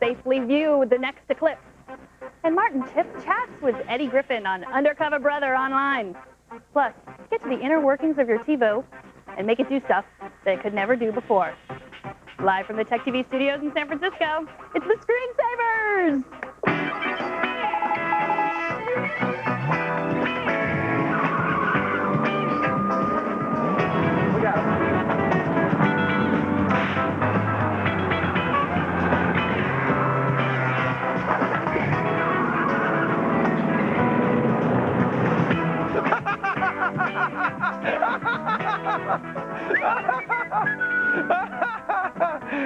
safely view the next eclipse. And Martin Tipp chats with Eddie Griffin on Undercover Brother online. Plus, get to the inner workings of your TiVo and make it do stuff that it could never do before. Live from the Tech TV studios in San Francisco, it's the Screensavers! We got it.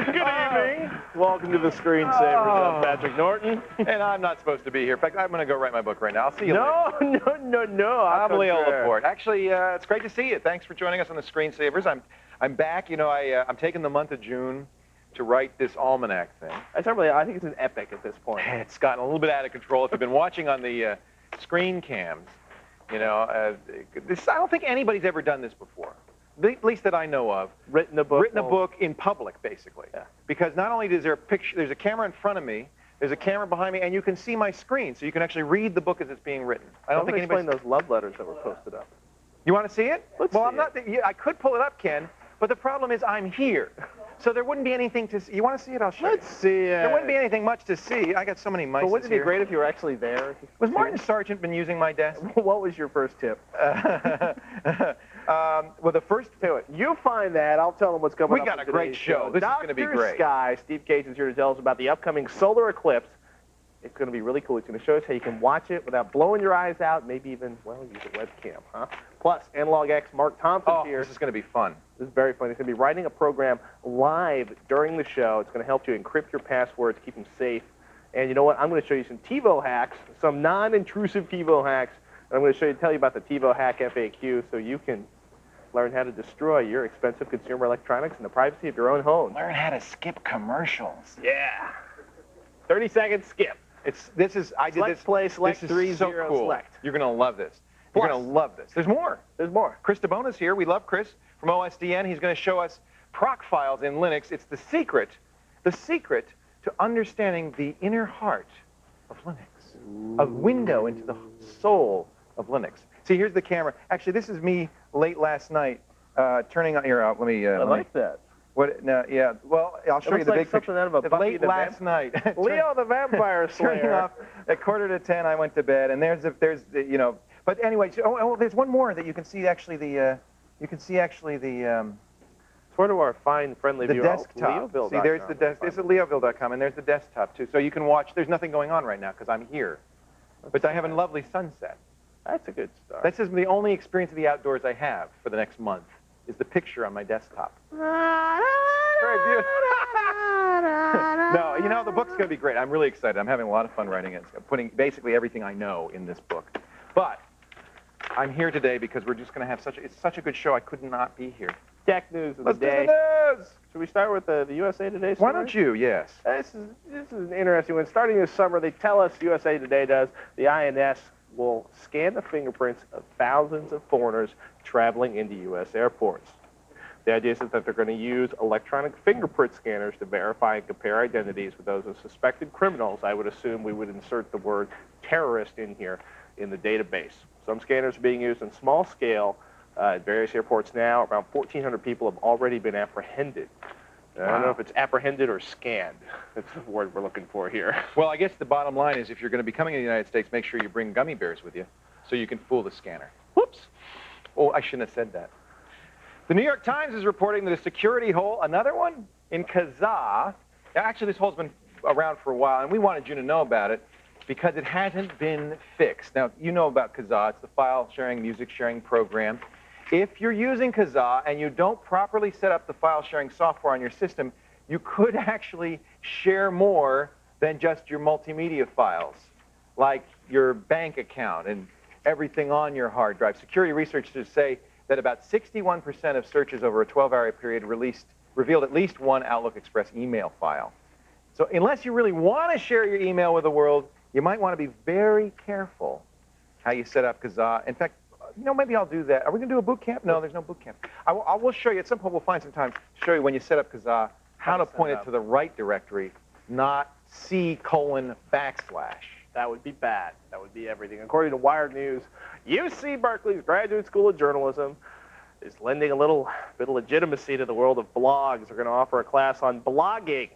Good evening. Welcome to the Screensavers. I'm Patrick Norton. And I'm not supposed to be here. In fact, I'm going to go write my book right now. I'll see you later. No. I'm Leo Laporte. Actually, it's great to see you. Thanks for joining us on the Screensavers. I'm back. You know, I'm taking the month of June to write this almanac thing. I think it's an epic at this point. It's gotten a little bit out of control. If you've been watching on the screen cams, you know, I don't think anybody's ever done this before. At least that I know of. Written a book in public, basically. Yeah. Because not only is there a picture, there's a camera in front of me, there's a camera behind me, and you can see my screen, so you can actually read the book as it's being written. I don't think explain those love letters that were posted up. You want to see it? Let's see it. I could pull it up, Ken, but the problem is I'm here. So there wouldn't be anything to see. You want to see it? I'll show you. Let's see it. There wouldn't be anything much to see. I got so many mice. But wouldn't it be great if you were actually there? Was Martin Sargent been using my desk? What was your first tip? Well, the first tip. You find that. I'll tell them what's coming up. We got a great show. This is going to be great. Sky, Steve Case is here to tell us about the upcoming solar eclipse. It's going to be really cool. He's going to show us how you can watch it without blowing your eyes out, maybe even, well, use a webcam, huh? Plus, Analog X Mark Thompson's here. This is going to be fun. This is very fun. He's going to be writing a program live during the show. It's going to help you encrypt your passwords, keep them safe. And you know what? I'm going to show you some TiVo hacks, some non-intrusive TiVo hacks. And I'm going to tell you about the TiVo Hack FAQ so you can learn how to destroy your expensive consumer electronics in the privacy of your own home. Learn how to skip commercials. Yeah. 30-second skip. I did this. Play, select this 3, is so 0, cool. select. You're going to love this. You're going to love this. There's more. There's more. Chris DeBona's here. We love Chris from OSDN. He's going to show us proc files in Linux. It's the secret to understanding the inner heart of Linux, a window into the soul of Linux. See, here's the camera. Actually, this is me late last night turning on. Here, let me. I like that. What? No, yeah. Well, I'll show you the big picture. Out of a Buffy late last night. Leo the Vampire Slayer. Turning off at 9:45, I went to bed, and there's you know. But anyway, there's one more that you can see actually the. Sort of our fine, friendly the viewer. desktop. See, there's the desk. This is leoville.com, and there's the desktop too. So you can watch. There's nothing going on right now because I'm here, but I have a lovely sunset. That's a good start. This is the only experience of the outdoors I have for the next month. Is the picture on my desktop. Very beautiful. No, you know, the book's going to be great. I'm really excited. I'm having a lot of fun writing it. I'm putting basically everything I know in this book. But I'm here today because we're just going to have it's such a good show, I could not be here. Tech news of Let's the day. do the news! Should we start with the USA Today story? Why don't you? Yes. This is an interesting one. Starting this summer, they tell us, USA Today does, the INS will scan the fingerprints of thousands of foreigners traveling into U.S. airports. The idea is that they're going to use electronic fingerprint scanners to verify and compare identities with those of suspected criminals. I would assume we would insert the word terrorist in here in the database. Some scanners are being used in small scale at various airports now. Around 1,400 people have already been apprehended. I don't know if it's apprehended or scanned. That's the word we're looking for here. Well, I guess the bottom line is if you're going to be coming to the United States, make sure you bring gummy bears with you so you can fool the scanner. Whoops. Oh, I shouldn't have said that. The New York Times is reporting that a security hole, another one, in Kazaa. Actually, this hole's been around for a while, and we wanted you to know about it because it hasn't been fixed. Now, you know about Kazaa. It's the file sharing, music sharing program. If you're using Kazaa and you don't properly set up the file sharing software on your system, you could actually share more than just your multimedia files, like your bank account and everything on your hard drive. Security researchers say that about 61% of searches over a 12-hour period revealed at least one Outlook Express email file. So unless you really want to share your email with the world, you might want to be very careful how you set up Kazaa. In fact, you know, maybe I'll do that. Are we going to do a boot camp? No, there's no boot camp. I will show you. At some point, we'll find some time to show you when you set up Kazaa how to point it to the right directory, not C:\\. That would be bad. That would be everything. According to Wired News, UC Berkeley's Graduate School of Journalism is lending a little bit of legitimacy to the world of blogs. They're going to offer a class on blogging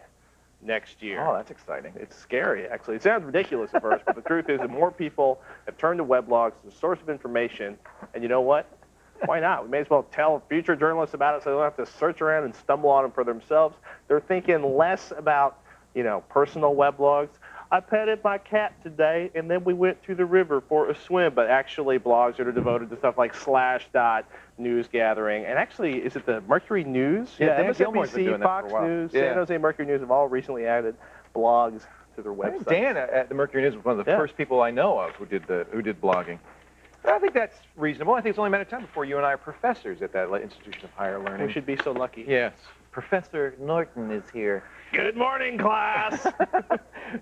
next year. Oh, that's exciting. It's scary, actually. It sounds ridiculous at first, but the truth is that more people have turned to weblogs as a source of information. And you know what? Why not? We may as well tell future journalists about it so they don't have to search around and stumble on them for themselves. They're thinking less about, personal weblogs. I petted my cat today, and then we went to the river for a swim. But actually, blogs that are devoted to stuff like /news gathering. And actually, is it the Mercury News? Yeah, Dan Gilmore's been doing that Fox for a while. News, Yeah. San Jose Mercury News have all recently added blogs to their I think website. Dan at the Mercury News was one of the first people I know of who did blogging. I think that's reasonable. I think it's only a matter of time before you and I are professors at that institution of higher learning. We should be so lucky. Yes. Professor Norton is here. Good morning, class.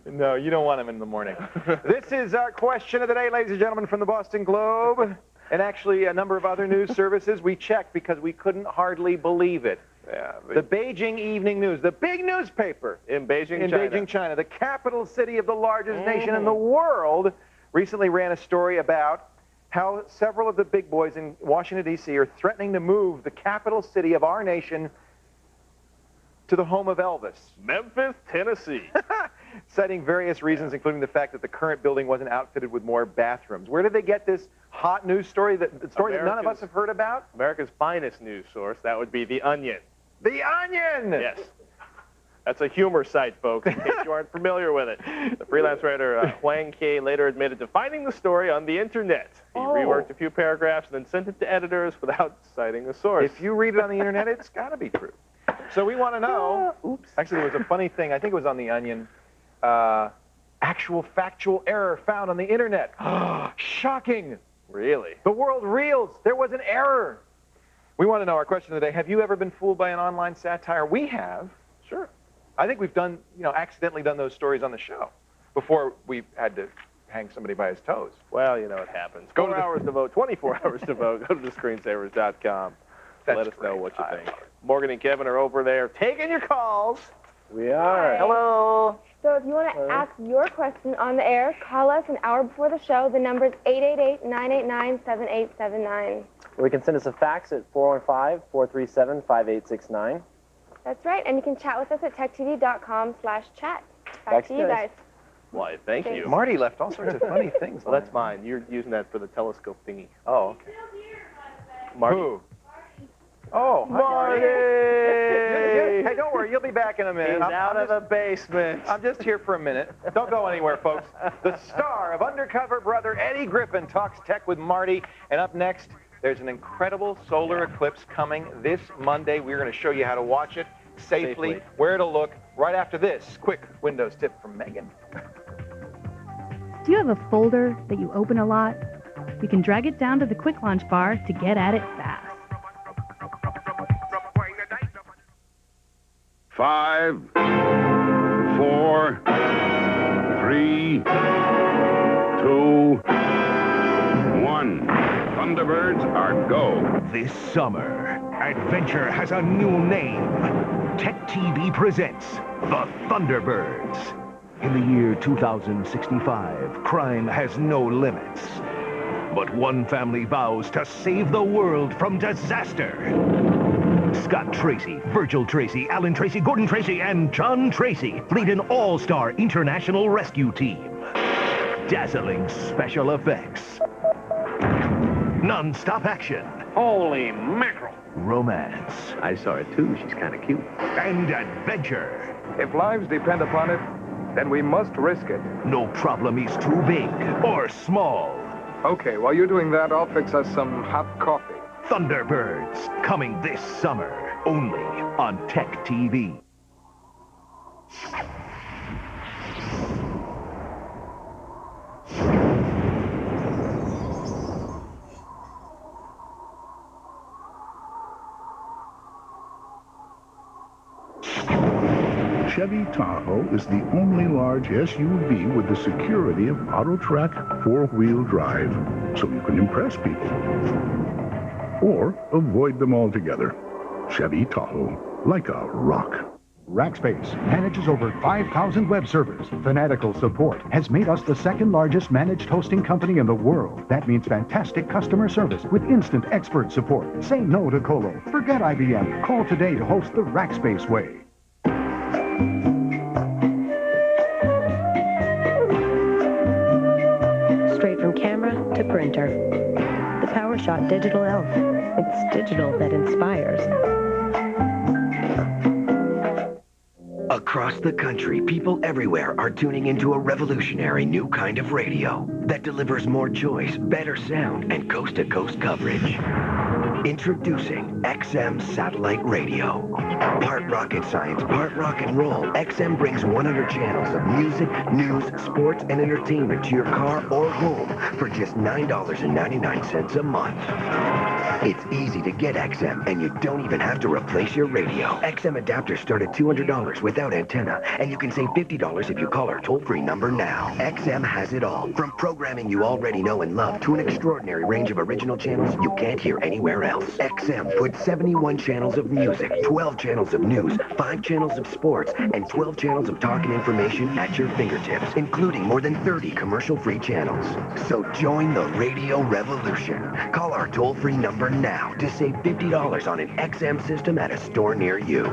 No, you don't want him in the morning. This is our question of the day, ladies and gentlemen, from the Boston Globe, and actually a number of other news services. We checked because we couldn't hardly believe it. Yeah, The Beijing Evening News, the big newspaper in Beijing, Beijing, China, the capital city of the largest nation in the world, recently ran a story about how several of the big boys in Washington, D.C. are threatening to move the capital city of our nation to the home of Elvis. Memphis, Tennessee. Citing various reasons, including the fact that the current building wasn't outfitted with more bathrooms. Where did they get this hot news story, the story that none of us have heard about? America's finest news source. That would be The Onion. The Onion! Yes. That's a humor site, folks, in case you aren't familiar with it. The freelance writer Huang Ke later admitted to finding the story on the internet. He reworked a few paragraphs and then sent it to editors without citing a source. If you read it on the internet, it's got to be true. So we want to know. Oops. Actually, there was a funny thing. I think it was on the Onion. Actual factual error found on the internet. Shocking. Really? The world reels. There was an error. We want to know, our question of the day, have you ever been fooled by an online satire? We have. Sure. I think we've done, accidentally done those stories on the show before we had to hang somebody by his toes. Well, it happens. 4 hours to vote, 24 hours to vote. Go to thescreensavers.com. Let us know what you think. Morgan and Kevin are over there taking your calls. We are. Hello. So if you want to ask your question on the air, call us an hour before the show. The number is 888-989-7879. Or you can send us a fax at 415-437-5869. That's right, and you can chat with us at techtv.com/chat. Back to you guys. Why, thank you. Marty left all sorts of funny things. Well, that's mine. You're using that for the telescope thingy. Oh, okay. Marty. Who? Oh, hi, Marty! Hey, don't worry. You'll be back in a minute. He's out of the basement. I'm just here for a minute. Don't go anywhere, folks. The star of Undercover Brother, Eddie Griffin, talks tech with Marty. And up next, there's an incredible solar eclipse coming this Monday. We're going to show you how to watch it safely, where to look, right after this quick Windows tip from Megan. Do you have a folder that you open a lot? You can drag it down to the quick launch bar to get at it fast. 5, 4, 3, 2, 1. Thunderbirds are go. This summer, adventure has a new name. Tech TV presents The Thunderbirds. In the year 2065, crime has no limits. But one family vows to save the world from disaster. Scott Tracy, Virgil Tracy, Alan Tracy, Gordon Tracy, and John Tracy lead an all-star international rescue team. Dazzling special effects. Non-stop action. Holy mackerel. Romance. I saw it too. She's kind of cute. And adventure. If lives depend upon it, then we must risk it. No problem is too big or small. Okay, while you're doing that, I'll fix us some hot coffee. Thunderbirds, coming this summer, only on Tech TV. Chevy Tahoe is the only large SUV with the security of AutoTrack 4-wheel drive, so you can impress people. Or avoid them altogether. Chevy Tahoe, like a rock. Rackspace manages over 5,000 web servers. Fanatical support has made us the second largest managed hosting company in the world. That means fantastic customer service with instant expert support. Say no to Colo. Forget IBM. Call today to host the Rackspace way. Straight from camera to printer. The PowerShot Digital Elf. It's digital that inspires. Across the country, people everywhere are tuning into a revolutionary new kind of radio that delivers more choice, better sound, and coast-to-coast coverage. Introducing XM Satellite Radio. Part rocket science, part rock and roll, XM brings 100 channels of music, news, sports, and entertainment to your car or home for just $9.99 a month. It's easy to get XM, and you don't even have to replace your radio. XM adapters start at $200 without antenna, and you can save $50 if you call our toll-free number now. XM has it all, from programming you already know and love to an extraordinary range of original channels you can't hear anywhere else. XM puts 71 channels of music, 12 channels of news, 5 channels of sports, and 12 channels of talk and information at your fingertips, including more than 30 commercial-free channels. So join the radio revolution. Call our toll-free number now to save $50 on an XM system at a store near you.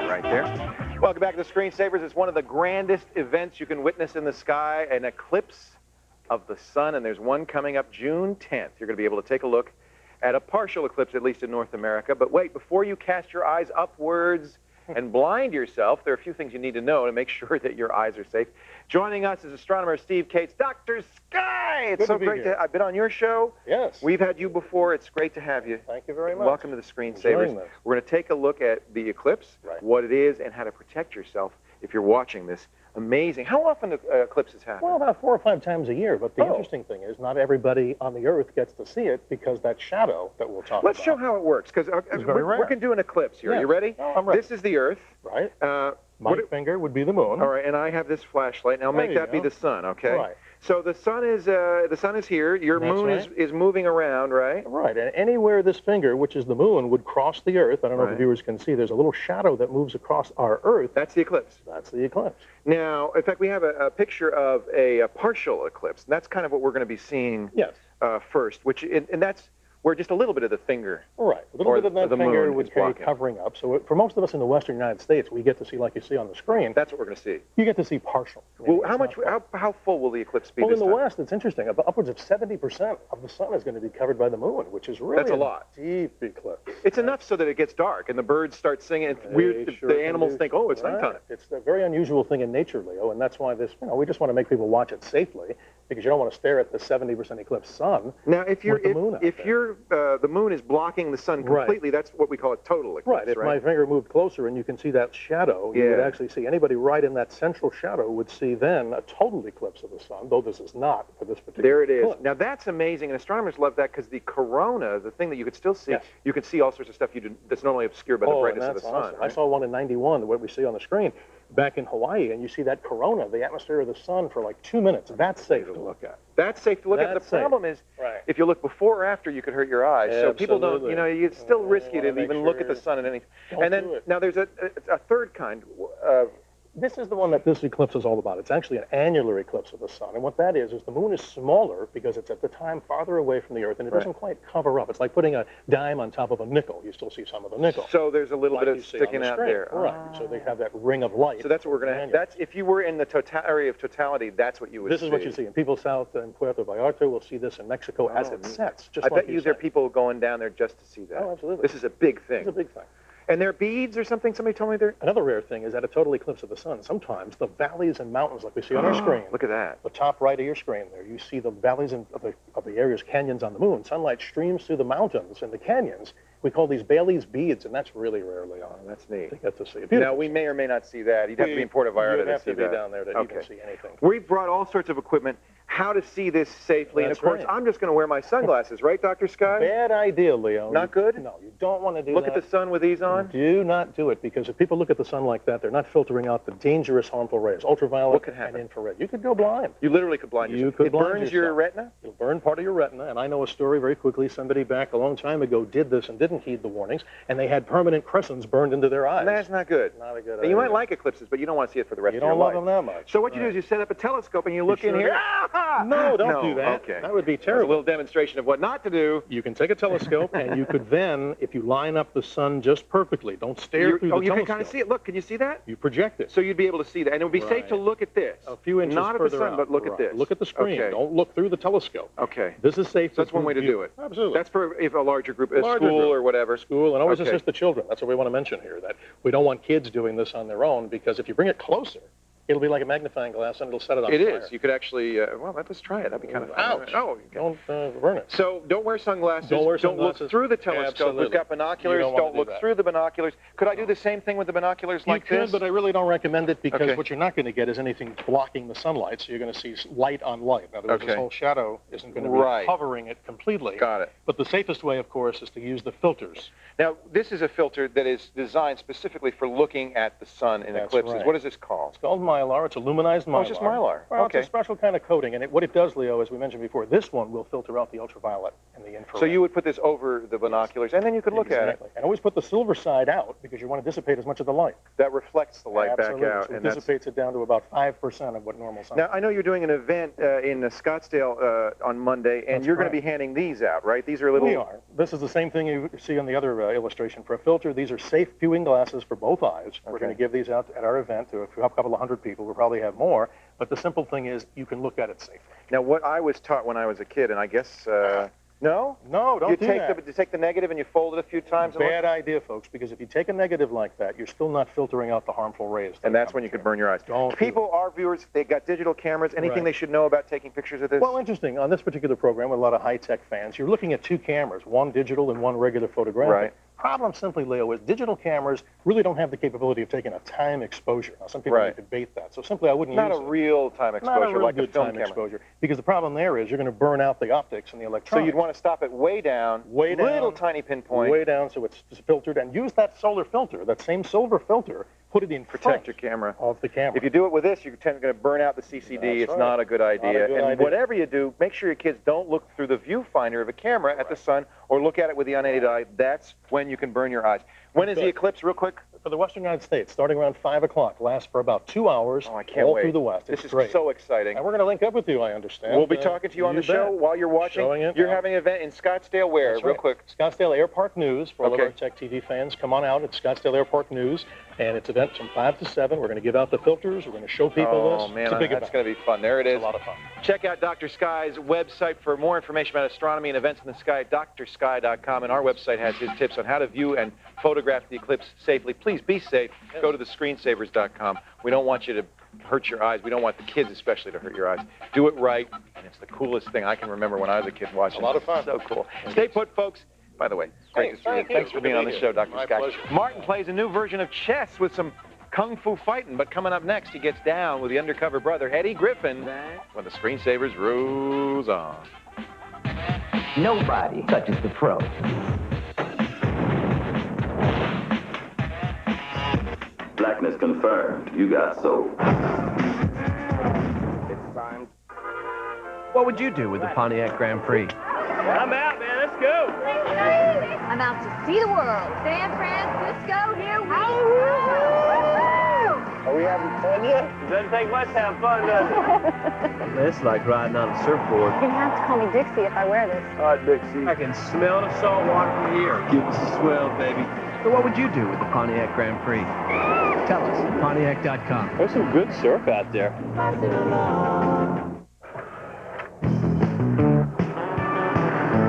Right there. Welcome back to the Screensavers. It's one of the grandest events you can witness in the sky, an eclipse of the sun, and there's one coming up June 10th. You're going to be able to take a look at a partial eclipse, at least in North America. But wait, before you cast your eyes upwards and blind yourself, there are a few things you need to know to make sure that your eyes are safe. Joining us is astronomer Steve Cates. Dr. Sky! It's so great to... I've been on your show. Yes. We've had you before. It's great to have you. Thank you very much. Welcome to the Screensavers. We're going to take a look at the eclipse, what it is, and how to protect yourself if you're watching this. Amazing. How often do eclipses happen? Well, about 4 or 5 times a year. But the interesting thing is not everybody on the Earth gets to see it because that shadow that we'll talk about. Let's show how it works, because we're going to do an eclipse here. Are you ready? Oh, I'm ready. This is the Earth. Right. My finger would be the moon. All right, and I have this flashlight. Now make that be the sun, okay? Right. So the sun is here. Your moon is moving around, right? Right, and anywhere this finger, which is the moon, would cross the Earth, I don't know if the viewers can see, there's a little shadow that moves across our Earth. That's the eclipse. That's the eclipse. Now, in fact, we have a picture of a partial eclipse, and that's kind of what we're going to be seeing first, and that's where just a little bit of the finger. Right, a little bit of that finger would be covering up. So for most of us in the Western United States, we get to see, like you see on the screen. That's what we're going to see. You get to see partial. Well, how full will the eclipse be? Well, in the West, it's interesting. Upwards of 70% of the sun is going to be covered by the moon, which is really a lot. Deep eclipse. It's enough so that it gets dark and the birds start singing. It's weird. The animals think, oh, it's nighttime. It's a very unusual thing in nature, Leo, and that's why we just want to make people watch it safely, because you don't want to stare at the 70% eclipse sun. Now, if the moon is blocking the sun completely, that's what we call a total eclipse, right? If my finger moved closer and you can see that shadow, you would actually see anybody right in that central shadow would see then a total eclipse of the sun, though this is not for this particular There it is. eclipse. Now, that's amazing, and astronomers love that because the corona, the thing that you could still see, you can see all sorts of stuff that's normally obscured by the brightness of the sun. Awesome. I saw one in '91, what we see on the screen, back in Hawaii, and you see that corona, the atmosphere of the sun, for like 2 minutes. That's safe to look at. That's safe to look at. The problem is, if you look before or after, you could hurt your eyes. So people don't, it's still risky to even look at the sun and anything. And then, now there's a third kind. This is the one that this eclipse is all about. It's actually an annular eclipse of the sun. And what that is the moon is smaller because it's at the time farther away from the Earth, and it doesn't quite cover up. It's like putting a dime on top of a nickel. You still see some of the nickel. So there's a little bit of sticking out there. Right. So they have that ring of light. So that's what we're going to have. That's, if you were in the area of totality, that's what you would see. This is what you see. And people south in Puerto Vallarta will see this in Mexico as it sets. I bet you there are people going down there just to see that. Oh, absolutely. This is a big thing. It's a big thing. And there are beads or something? Somebody told me there. Another rare thing is at a total eclipse of the sun, sometimes the valleys and mountains, like we see on our screen. Look at that. The top right of your screen there, you see the valleys of the areas, canyons on the moon. Sunlight streams through the mountains and the canyons. We call these Bailey's beads, and that's really rarely on. That's neat. To get to see it. Now, we may or may not see that. You'd have to be in Puerto Vallarta to see that. You'd have to be down there to even see anything. We've brought all sorts of equipment. how to see this safely. That's and of course, right. I'm just going to wear my sunglasses, right, Dr. Sky? Bad idea, Leo. Not good? No, you don't want to do Look that. at the sun with these on? Do not do it, because if people look at the sun like that, they're not filtering out the dangerous, harmful rays, ultraviolet What could happen? and infrared. You could go blind. You literally could blind yourself. could It blind burns your yourself. retina? It'll burn part of your retina, and I know a story very quickly. Somebody back a long time ago did this and didn't heed the warnings, and they had permanent crescents burned into their eyes. That's not good. Not a good Now, idea. you might like eclipses, but you don't want to see it for the rest You of your don't love life. them that much. So what you do is you set up a telescope and you look in sure here. do. Ah! No, don't do that. Okay. That would be That's a terrible. little demonstration of what not to do. You can take a telescope, and you could then, if you line up the sun just perfectly, don't stare through the you telescope. can kind of see it. Look, can you see that? You project it. So you'd be able to see that. And it would be safe Right. to look at this. A few inches Not at the further sun, out. but look at Right. this. Look at the screen. Okay. Don't look through the telescope. Okay. This is safe. So that's one way to do it. Absolutely. That's for if a larger group, a Larger school group. or whatever. School, and always Okay. assist the children. That's what we want to mention here, that we don't want kids doing this on their own, because if you bring it closer, it'll be like a magnifying glass and it'll set it on It fire. is. You could actually, well, let's try it. That'd be kind of fun. Ouch. Oh, Don't burn it. So don't wear sunglasses. Don't wear Don't sunglasses. look through the telescope. Absolutely. We've got binoculars. You don't wanna Don't do look that. through the binoculars. Could I do the same thing with the binoculars You like could, this? but I really don't recommend it, because Okay. what you're not going to get is anything blocking the sunlight, so you're going to see light on light. In other words, this Okay. whole shadow isn't going to be Right. covering it completely. Got it. But the safest way, of course, is to use the filters. Now, this is a filter that is designed specifically for looking at the sun in That's eclipses. right. What is this called? It's called Mylar. It's a luminized Mylar. Oh, it's just Mylar. Well, Okay. it's a special kind of coating, and what it does, Leo, as we mentioned before, this one will filter out the ultraviolet and the infrared. So you would put this over the binoculars, and then you could look at it. Exactly. And always put the silver side out, because you want to dissipate as much of the light. That reflects the light Absolutely. back out. So it And that's... dissipates it down to about 5% of what normal sun. Now, I know you're doing an event in Scottsdale on Monday, and That's you're going to be correct. handing these out, right? These are little... We are. This is the same thing you see on the other illustration. For a filter, these are safe viewing glasses for both eyes. We're Okay. going to give these out at our event to a couple of hundred people. We'll probably have more. But the simple thing is, you can look at it safely. Now, what I was taught when I was a kid, and I guess... No? No, don't You do take that. you take the negative and you fold it a few times. And look? Bad idea, folks, because if you take a negative like that, you're still not filtering out the harmful rays. And that's when you could burn your eyes. Don't do People, our viewers, they got digital cameras. Anything Right. they should know about taking pictures of this? Well, interesting. On this particular program, with a lot of high-tech fans, you're looking at two cameras, one digital and one regular photographic. Right. Problem simply, Leo, is digital cameras really don't have the capability of taking a time exposure. Now, some people Right. debate that, so simply I wouldn't Not use a it. real time exposure, Not a real like good a film time camera. exposure, because the problem there is you're going to burn out the optics and the So electronics. you'd want to stop it way down, little tiny pinpoint. way down, so it's filtered, and use that solar filter, that same silver filter, put it in Protect front your camera. of the camera. If you do it with this, you're going to burn out the CCD. That's It's right. not a good idea. Not a good and idea. whatever you do, make sure your kids don't look through the viewfinder of a camera at the sun or look at it with the unaided eye. That's when you can burn your eyes. When is the Good. eclipse, real quick? For the Western United States, starting around 5 o'clock, lasts for about 2 hours, Oh, I can't all wait. through the West. This It's is great. so exciting. And we're going to link up with you, I understand. We'll be talking to you on the show bet. while you're watching. Showing it. You're having an event in Scottsdale where? That's Real right. quick. Scottsdale Air Park News. For all of Okay. our Tech TV fans, come on out. It's Scottsdale Air Park News, and it's event from 5 to 7. We're going to give out the filters. We're going to show people this. Oh, man, It's a big that's event. going to be fun. There it is. It's a lot of fun. Check out Dr. Sky's website for more information about astronomy and events in the sky, drsky.com. And our website has his tips on how to view and photograph the eclipse safely. Please be safe. Go to the screensavers.com. We don't want you to hurt your eyes. We don't want the kids especially to hurt your eyes. Do it right, and it's the coolest thing I can remember when I was a kid watching. A lot of fun. So cool. Stay put, folks. By the way, great to see you. thank you. Thanks for Good being to on be the here. show, Dr. My Sky. pleasure. Martin plays a new version of chess with some kung fu fighting, but coming up next, he gets down with the undercover brother, Eddie Griffin, when the screensavers rolls on. Nobody touches the pro. Blackness confirmed. You got soul. It's time. What would you do with the Pontiac Grand Prix? I'm out, man. Let's go. I'm out to see the world. San Francisco, here we go. Are we having fun yet? It doesn't take much to have fun, does it? It's like riding on a surfboard. You're gonna have to call me Dixie if I wear this. All right, Dixie. I can smell the salt water from here. Give us a swell, baby. So what would you do with the Pontiac Grand Prix? Tell us, Pontiac.com. There's some good surf out there.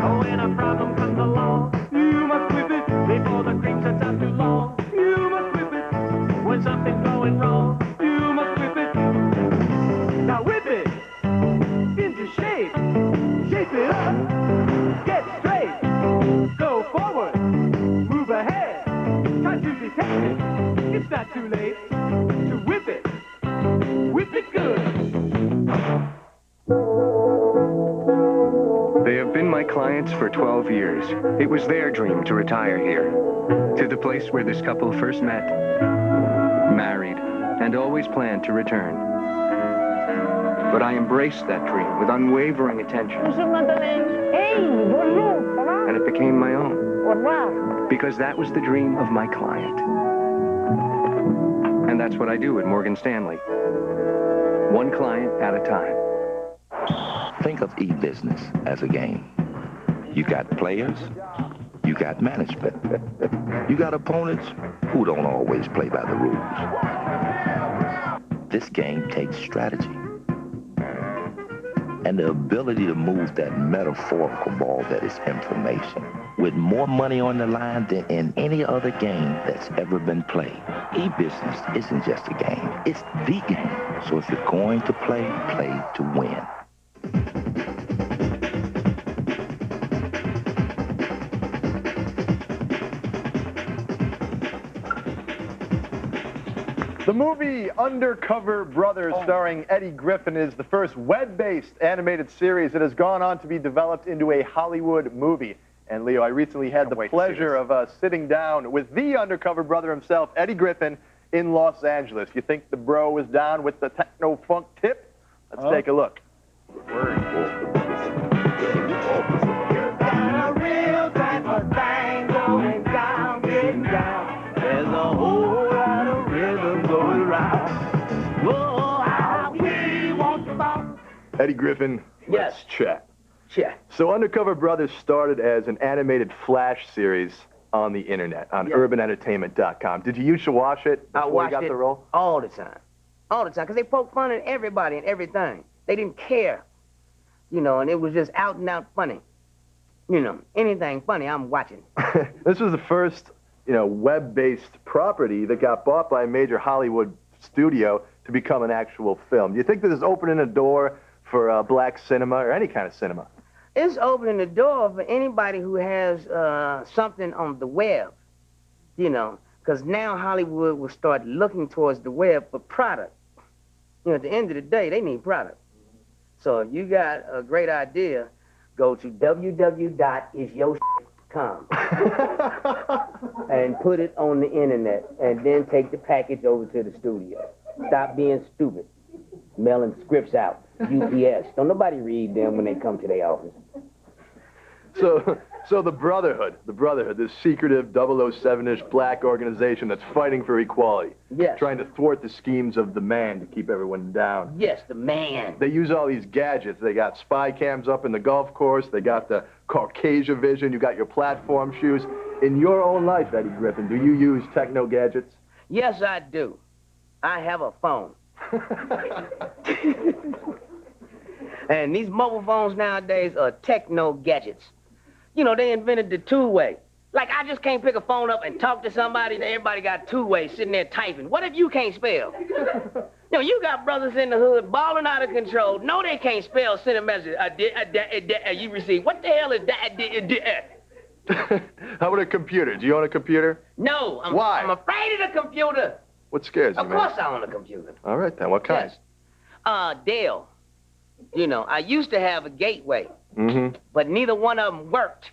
Oh, when a problem comes along, you must whip it before the cream sets out too long. You must whip it when something's going wrong. You must whip it. Now whip it into shape. Shape it up. Get straight. Go forward. Move ahead. Try to detect it. It's not too late to whip it. Whip it good. They have been my clients for 12 years. It was their dream to retire here, to the place where this couple first met, married, and always planned to return. But I embraced that dream with unwavering attention. And it became my own. Because that was the dream of my client. And that's what I do at Morgan Stanley. One client at a time. Think of e-business as a game. You got players, you got management. You got opponents who don't always play by the rules. This game takes strategy and the ability to move that metaphorical ball that is information with more money on the line than in any other game that's ever been played. E-business isn't just a game, it's the game. So if you're going to play, play to win. The movie Undercover Brothers, starring Eddie Griffin, is the first web-based animated series that has gone on to be developed into a Hollywood movie. And Leo, I recently had the pleasure of sitting down with the undercover brother himself, Eddie Griffin, in Los Angeles. You think the bro was down with the techno-funk tip? Let's take a look. Eddie Griffin, let's chat. So Undercover Brothers started as an animated flash series on the internet, on urbanentertainment.com. Did you used to watch it before you got the role? All the time. All the time, because they poked fun at everybody and everything. They didn't care, you know, and it was just out and out funny. You know, anything funny, I'm watching. This was the first, you know, web-based property that got bought by a major Hollywood studio to become an actual film. Do you think this is opening a door for black cinema or any kind of cinema? It's opening the door for anybody who has something on the web, you know, because now Hollywood will start looking towards the web for product. You know, at the end of the day, they need product. So if you got a great idea, go to www.isyourshit.com and put it on the internet, and then take the package over to the studio. Stop being stupid, mailing scripts out. UPS. Don't nobody read them when they come to their office. So the Brotherhood, this secretive 007-ish black organization that's fighting for equality. Yes. Trying to thwart the schemes of the man to keep everyone down. Yes, the man. They use all these gadgets. They got spy cams up in the golf course. They got the Caucasia vision. You got your platform shoes. In your own life, Eddie Griffin, do you use techno gadgets? Yes, I do. I have a phone. And these mobile phones nowadays are techno gadgets. You know, they invented the two-way. Like, I just can't pick a phone up and talk to somebody, and everybody got two-way sitting there typing. What if you can't spell? You know, you got brothers in the hood balling out of control. No, they can't spell, send a message. You receive. What the hell is that? How about a computer? Do you own a computer? No. Why? I'm afraid of the computer. What scares you, Of course I own a computer. All right, then. What kind? Yes. Dell. You know, I used to have a Gateway, but neither one of them worked.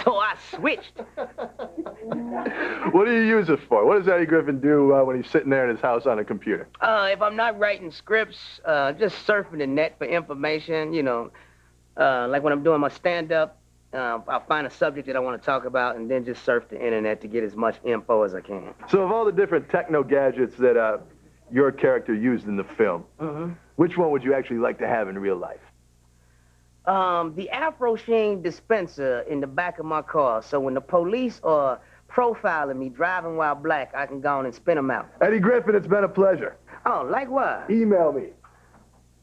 So I switched. What do you use it for? What does Eddie Griffin do when he's sitting there in his house on a computer? If I'm not writing scripts, just surfing the net for information, you know. Like when I'm doing my stand-up, I'll find a subject that I want to talk about and then just surf the internet to get as much info as I can. So of all the different techno gadgets that your character used in the film, which one would you actually like to have in real life? The Afro Sheen dispenser in the back of my car, so when the police are profiling me driving while black, I can go on and spin them out. Eddie Griffin, it's been a pleasure. Oh, likewise. Email me.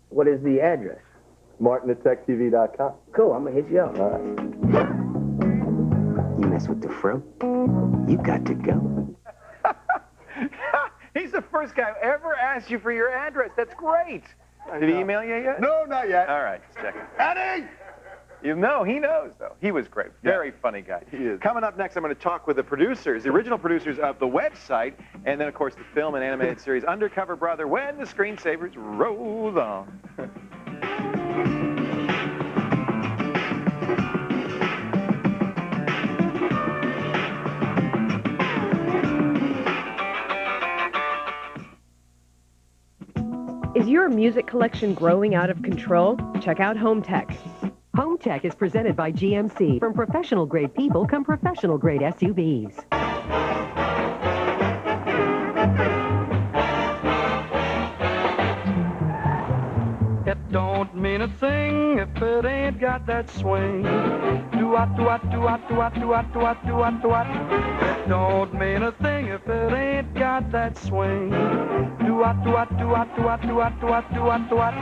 What is the address? Martin@techtv.com. Cool, I'm gonna hit you up. All right. You mess with the fro, you got to go. He's the first guy who ever asked you for your address. That's great. Did he email you yet? No, not yet. All right, let's check it. Eddie! You know, he knows, though. He was great. Very funny guy. He is. Coming up next, I'm going to talk with the producers, the original producers of the website, and then, of course, the film and animated series Undercover Brother, when the screensavers roll on. music collection growing out of control? Check out Home Tech. Home Tech is presented by GMC. From professional-grade people come professional-grade SUVs. It don't mean a thing if it ain't got that swing. Do-what, do-what, do-what, do-what, do-what, do-what, do-what, do-what. It don't mean a thing if it ain't got that swing. Do-what, do-what, do-what, do-what, do-what, do-what, do-what, do-what.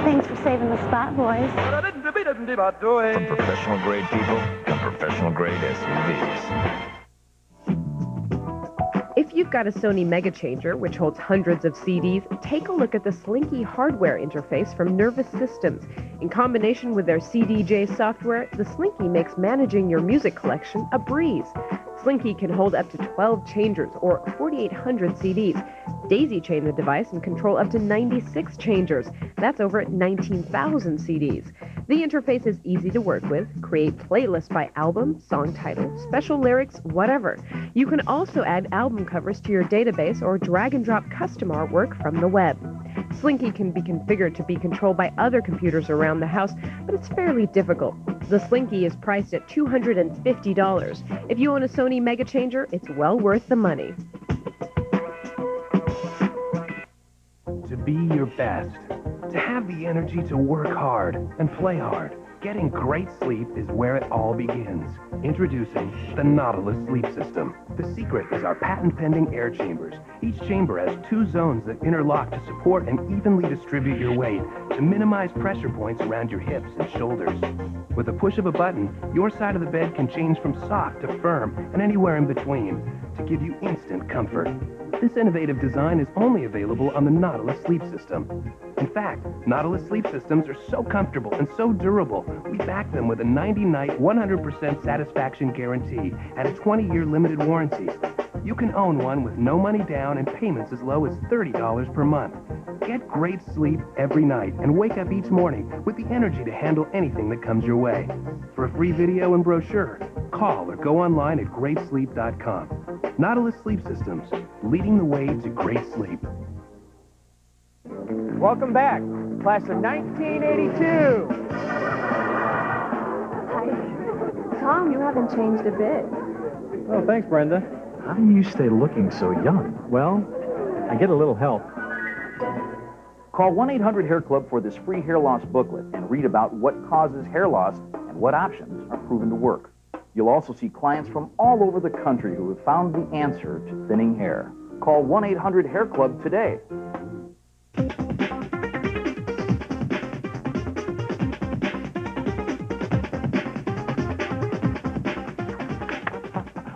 Thanks for saving the spot, boys. From professional-grade people come professional-grade SUVs. If you've got a Sony Mega Changer, which holds hundreds of CDs, take a look at the Slinky hardware interface from Nervous Systems. In combination with their CDJ software, the Slinky makes managing your music collection a breeze. Slinky can hold up to 12 changers or 4,800 CDs. Daisy chain the device and control up to 96 changers. That's over 19,000 CDs. The interface is easy to work with. Create playlists by album, song title, special lyrics, whatever. You can also add album covers to your database or drag and drop custom artwork from the web. Slinky can be configured to be controlled by other computers around the house, but it's fairly difficult. The Slinky is priced at $250. If you own a Sony Mega Changer, it's well worth the money. To be your best, to have the energy to work hard and play hard. Getting great sleep is where it all begins. Introducing the Nautilus Sleep System. The secret is our patent-pending air chambers. Each chamber has 2 zones that interlock to support and evenly distribute your weight to minimize pressure points around your hips and shoulders. With the push of a button, your side of the bed can change from soft to firm and anywhere in between to give you instant comfort. This innovative design is only available on the Nautilus Sleep System. In fact, Nautilus Sleep Systems are so comfortable and so durable, we back them with a 90-night, 100% satisfaction guarantee and a 20-year limited warranty. You can own one with no money down and payments as low as $30 per month. Get great sleep every night and wake up each morning with the energy to handle anything that comes your way. For a free video and brochure, call or go online at greatsleep.com. Nautilus Sleep Systems, leading the way to great sleep. Welcome back, class of 1982. Tom, you haven't changed a bit. Oh, thanks, Brenda. How do you stay looking so young? Well, I get a little help. Call 1-800-HAIR-CLUB for this free hair loss booklet and read about what causes hair loss and what options are proven to work. You'll also see clients from all over the country who have found the answer to thinning hair. Call 1-800-HAIR-CLUB today.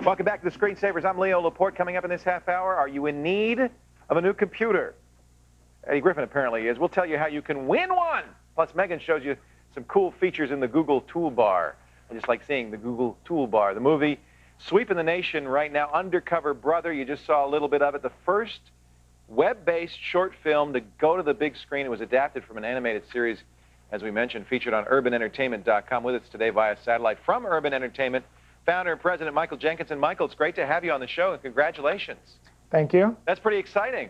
Welcome back to the Screensavers. I'm Leo Laporte. Coming up in this half hour, are you in need of a new computer? Eddie Griffin apparently is. We'll tell you how you can win one. Plus, Megan shows you some cool features in the Google toolbar. I just like seeing the Google toolbar. The movie sweeping the nation right now, Undercover Brother. You just saw a little bit of it. The first web-based short film to go to the big screen. It was adapted from an animated series, as we mentioned, featured on UrbanEntertainment.com. With us today via satellite from Urban Entertainment, founder and president Michael Jenkinson. Michael, it's great to have you on the show, and congratulations. Thank you. That's pretty exciting.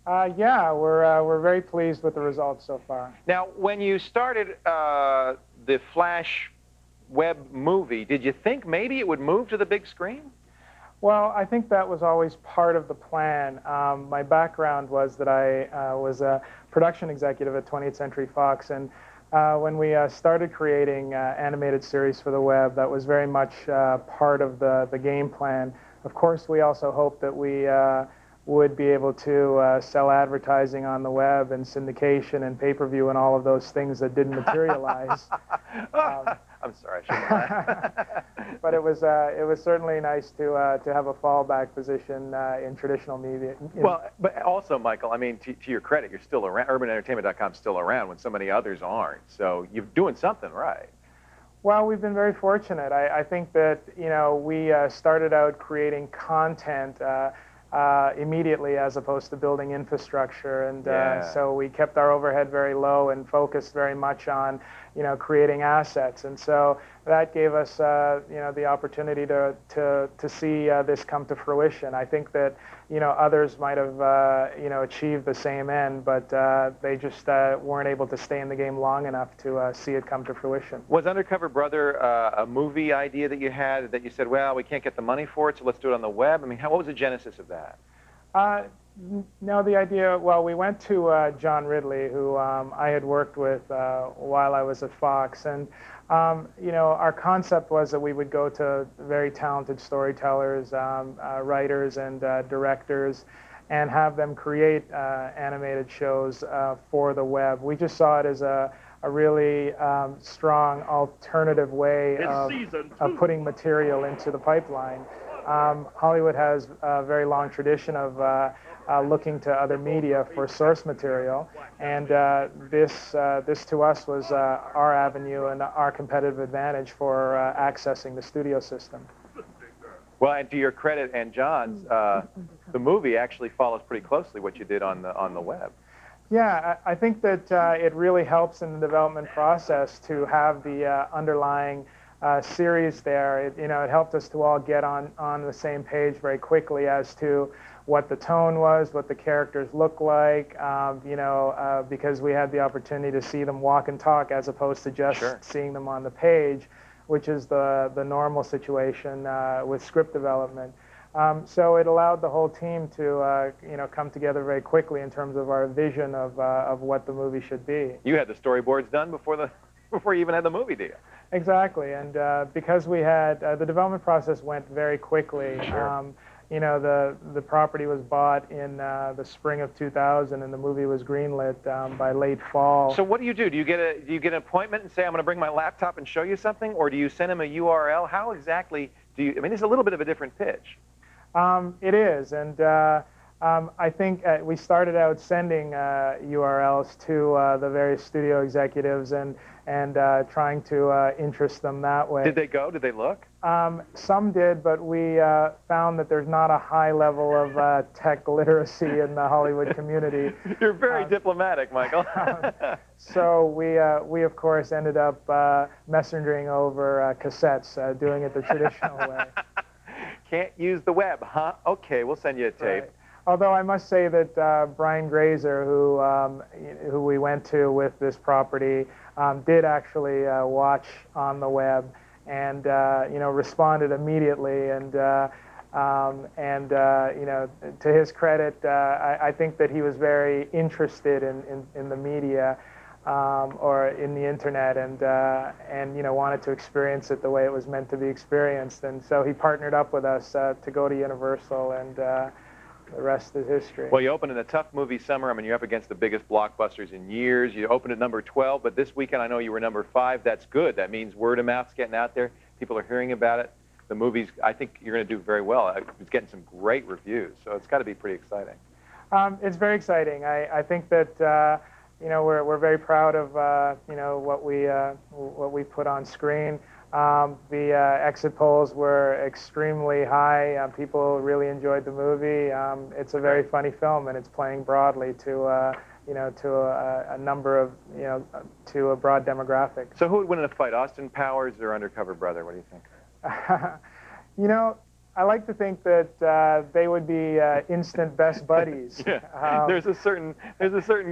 Yeah, we're very pleased with the results so far. Now, when you started the Flash web movie, did you think maybe it would move to the big screen? Well, I think that was always part of the plan. My background was that I was a production executive at 20th Century Fox, and when we started creating animated series for the web, that was very much part of the game plan. Of course, we also hoped that we would be able to sell advertising on the web and syndication and pay-per-view and all of those things that didn't materialize. I'm sorry, I shouldn't laugh. But it was certainly nice to have a fallback position in traditional media. Well, but also, Michael, I mean, to your credit, you're still around. UrbanEntertainment.com's still around when so many others aren't. So you're doing something right. Well, we've been very fortunate. I think that, you know, we started out creating content immediately as opposed to building infrastructure, and so we kept our overhead very low and focused very much on, you know, creating assets, and so that gave us, you know, the opportunity to see this come to fruition. I think that others might have, achieved the same end, but they just weren't able to stay in the game long enough to see it come to fruition. Was Undercover Brother a movie idea that you had that you said, well, we can't get the money for it, so let's do it on the web? I mean, what was the genesis of that? No, the idea, well, we went to John Ridley, who I had worked with while I was at Fox, and our concept was that we would go to very talented storytellers, writers, and directors, and have them create animated shows for the web. We just saw it as a really strong alternative way of putting material into the pipeline. Hollywood has a very long tradition of looking to other media for source material, and this to us was our avenue and our competitive advantage for accessing the studio system. Well, and to your credit and John's, the movie actually follows pretty closely what you did on the web. Yeah, I think that it really helps in the development process to have the underlying series there. It helped us to all get on the same page very quickly as to what the tone was, what the characters look like, because we had the opportunity to see them walk and talk as opposed to just seeing them on the page, which is the normal situation with script development. So it allowed the whole team to come together very quickly in terms of our vision of what the movie should be. You had the storyboards done before you even had the movie, did you? Exactly, and because we had the development process went very quickly. The property was bought in the spring of 2000, and the movie was greenlit by late fall. So what do? Do you get an appointment and say, I'm going to bring my laptop and show you something, or do you send them a URL? How exactly do you? I mean, it's a little bit of a different pitch. It is, and I think we started out sending URLs to the various studio executives and trying to interest them that way. Did they go? Did they look? Some did, but we found that there's not a high level of tech literacy in the Hollywood community. You're very diplomatic, Michael. So we of course ended up messengering over cassettes, doing it the traditional way. Can't use the web, huh? Okay, we'll send you a tape. Right. Although I must say that Brian Grazer, who we went to with this property, did actually watch on the web and responded immediately. And to his credit, I think that he was very interested in the media or in the internet, and wanted to experience it the way it was meant to be experienced. And so he partnered up with us to go to Universal, and the rest is history. Well, you opened in a tough movie summer. I mean, you're up against the biggest blockbusters in years. You opened at number 12, but this weekend I know you were number 5. That's good. That means word of mouth's getting out there. People are hearing about it. The movie's, I think you're going to do very well. It's getting some great reviews, so it's got to be pretty exciting. It's very exciting. I think that we're very proud of what we put on screen. The exit polls were extremely high. People really enjoyed the movie. It's a very funny film, and it's playing broadly to a number of to a broad demographic. So who would win in a fight, Austin Powers or Undercover Brother? What do you think? I like to think that they would be instant best buddies. Yeah. There's a certain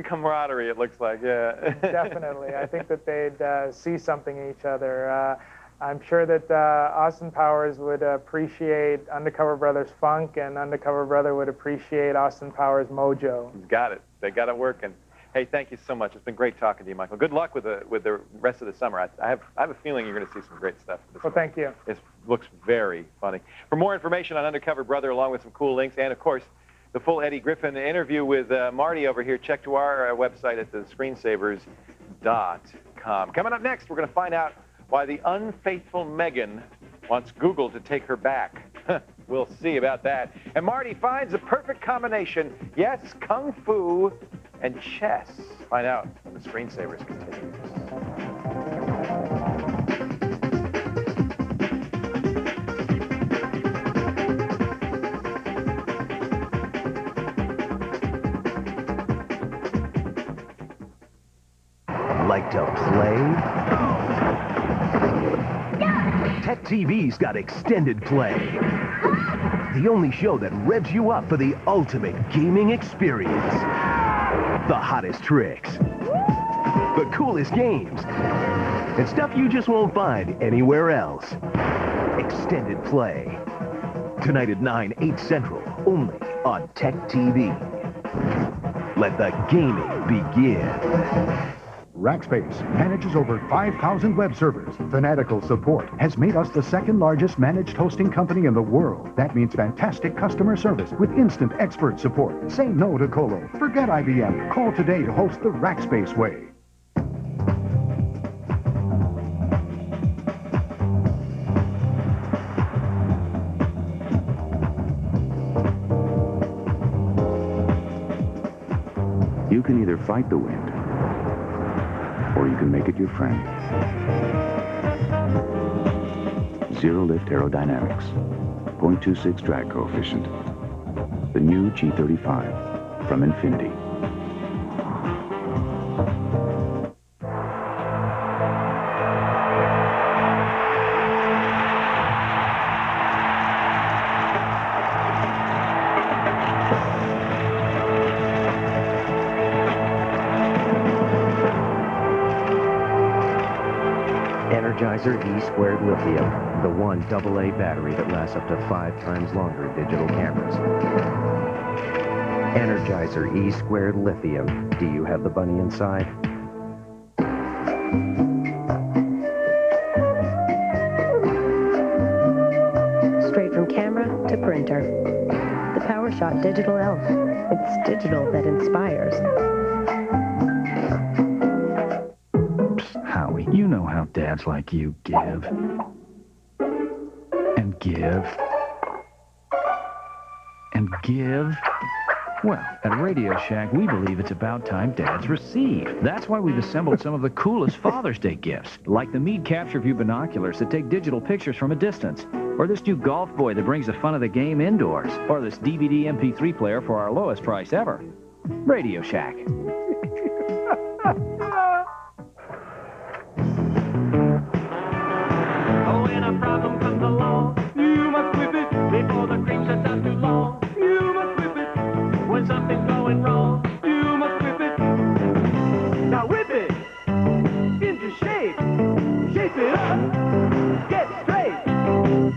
camaraderie, it looks like. Yeah. Definitely. I think that they'd see something in each other. I'm sure that Austin Powers would appreciate Undercover Brother's funk, and Undercover Brother would appreciate Austin Powers' mojo. He's got it. They got it working. Hey, thank you so much. It's been great talking to you, Michael. Good luck with the rest of the summer. I have a feeling you're going to see some great stuff. Well, thank you. It looks very funny. For more information on Undercover Brother, along with some cool links, and of course, the full Eddie Griffin interview with Marty over here, check to our website at thescreensavers.com. Coming up next, we're going to find out why the unfaithful Megan wants Google to take her back. We'll see about that. And Marty finds the perfect combination. Yes, kung fu and chess. Find out when the Screensavers continues. Like to play? Tech TV's got extended play. The only show that revs you up for the ultimate gaming experience. The hottest tricks. The coolest games. And stuff you just won't find anywhere else. Extended play. Tonight at 9, 8 Central, only on Tech TV. Let the gaming begin. Rackspace manages over 5,000 web servers. Fanatical support has made us the second largest managed hosting company in the world. That means fantastic customer service with instant expert support. Say no to Colo. Forget IBM. Call today to host the Rackspace way. You can either fight the wind, or you can make it your friend. Zero lift aerodynamics, 0.26 drag coefficient. The new G35 from Infinity. Energizer E² Lithium, the one AA battery that lasts up to 5 times longer digital cameras. Energizer E² Lithium. Do you have the bunny inside? Straight from camera to printer. The PowerShot Digital Elf. It's digital that inspires. Howie, you know how dads like you give. And give. And give. Well, at Radio Shack, we believe it's about time dads receive. That's why we've assembled some of the coolest Father's Day gifts, like the Meade Capture View binoculars that take digital pictures from a distance, or this new golf boy that brings the fun of the game indoors, or this DVD MP3 player for our lowest price ever. Radio Shack. When a problem comes along, you must whip it before the cream shuts out too long. You must whip it when something's going wrong. You must whip it. Now whip it into shape. Shape it up. Get straight.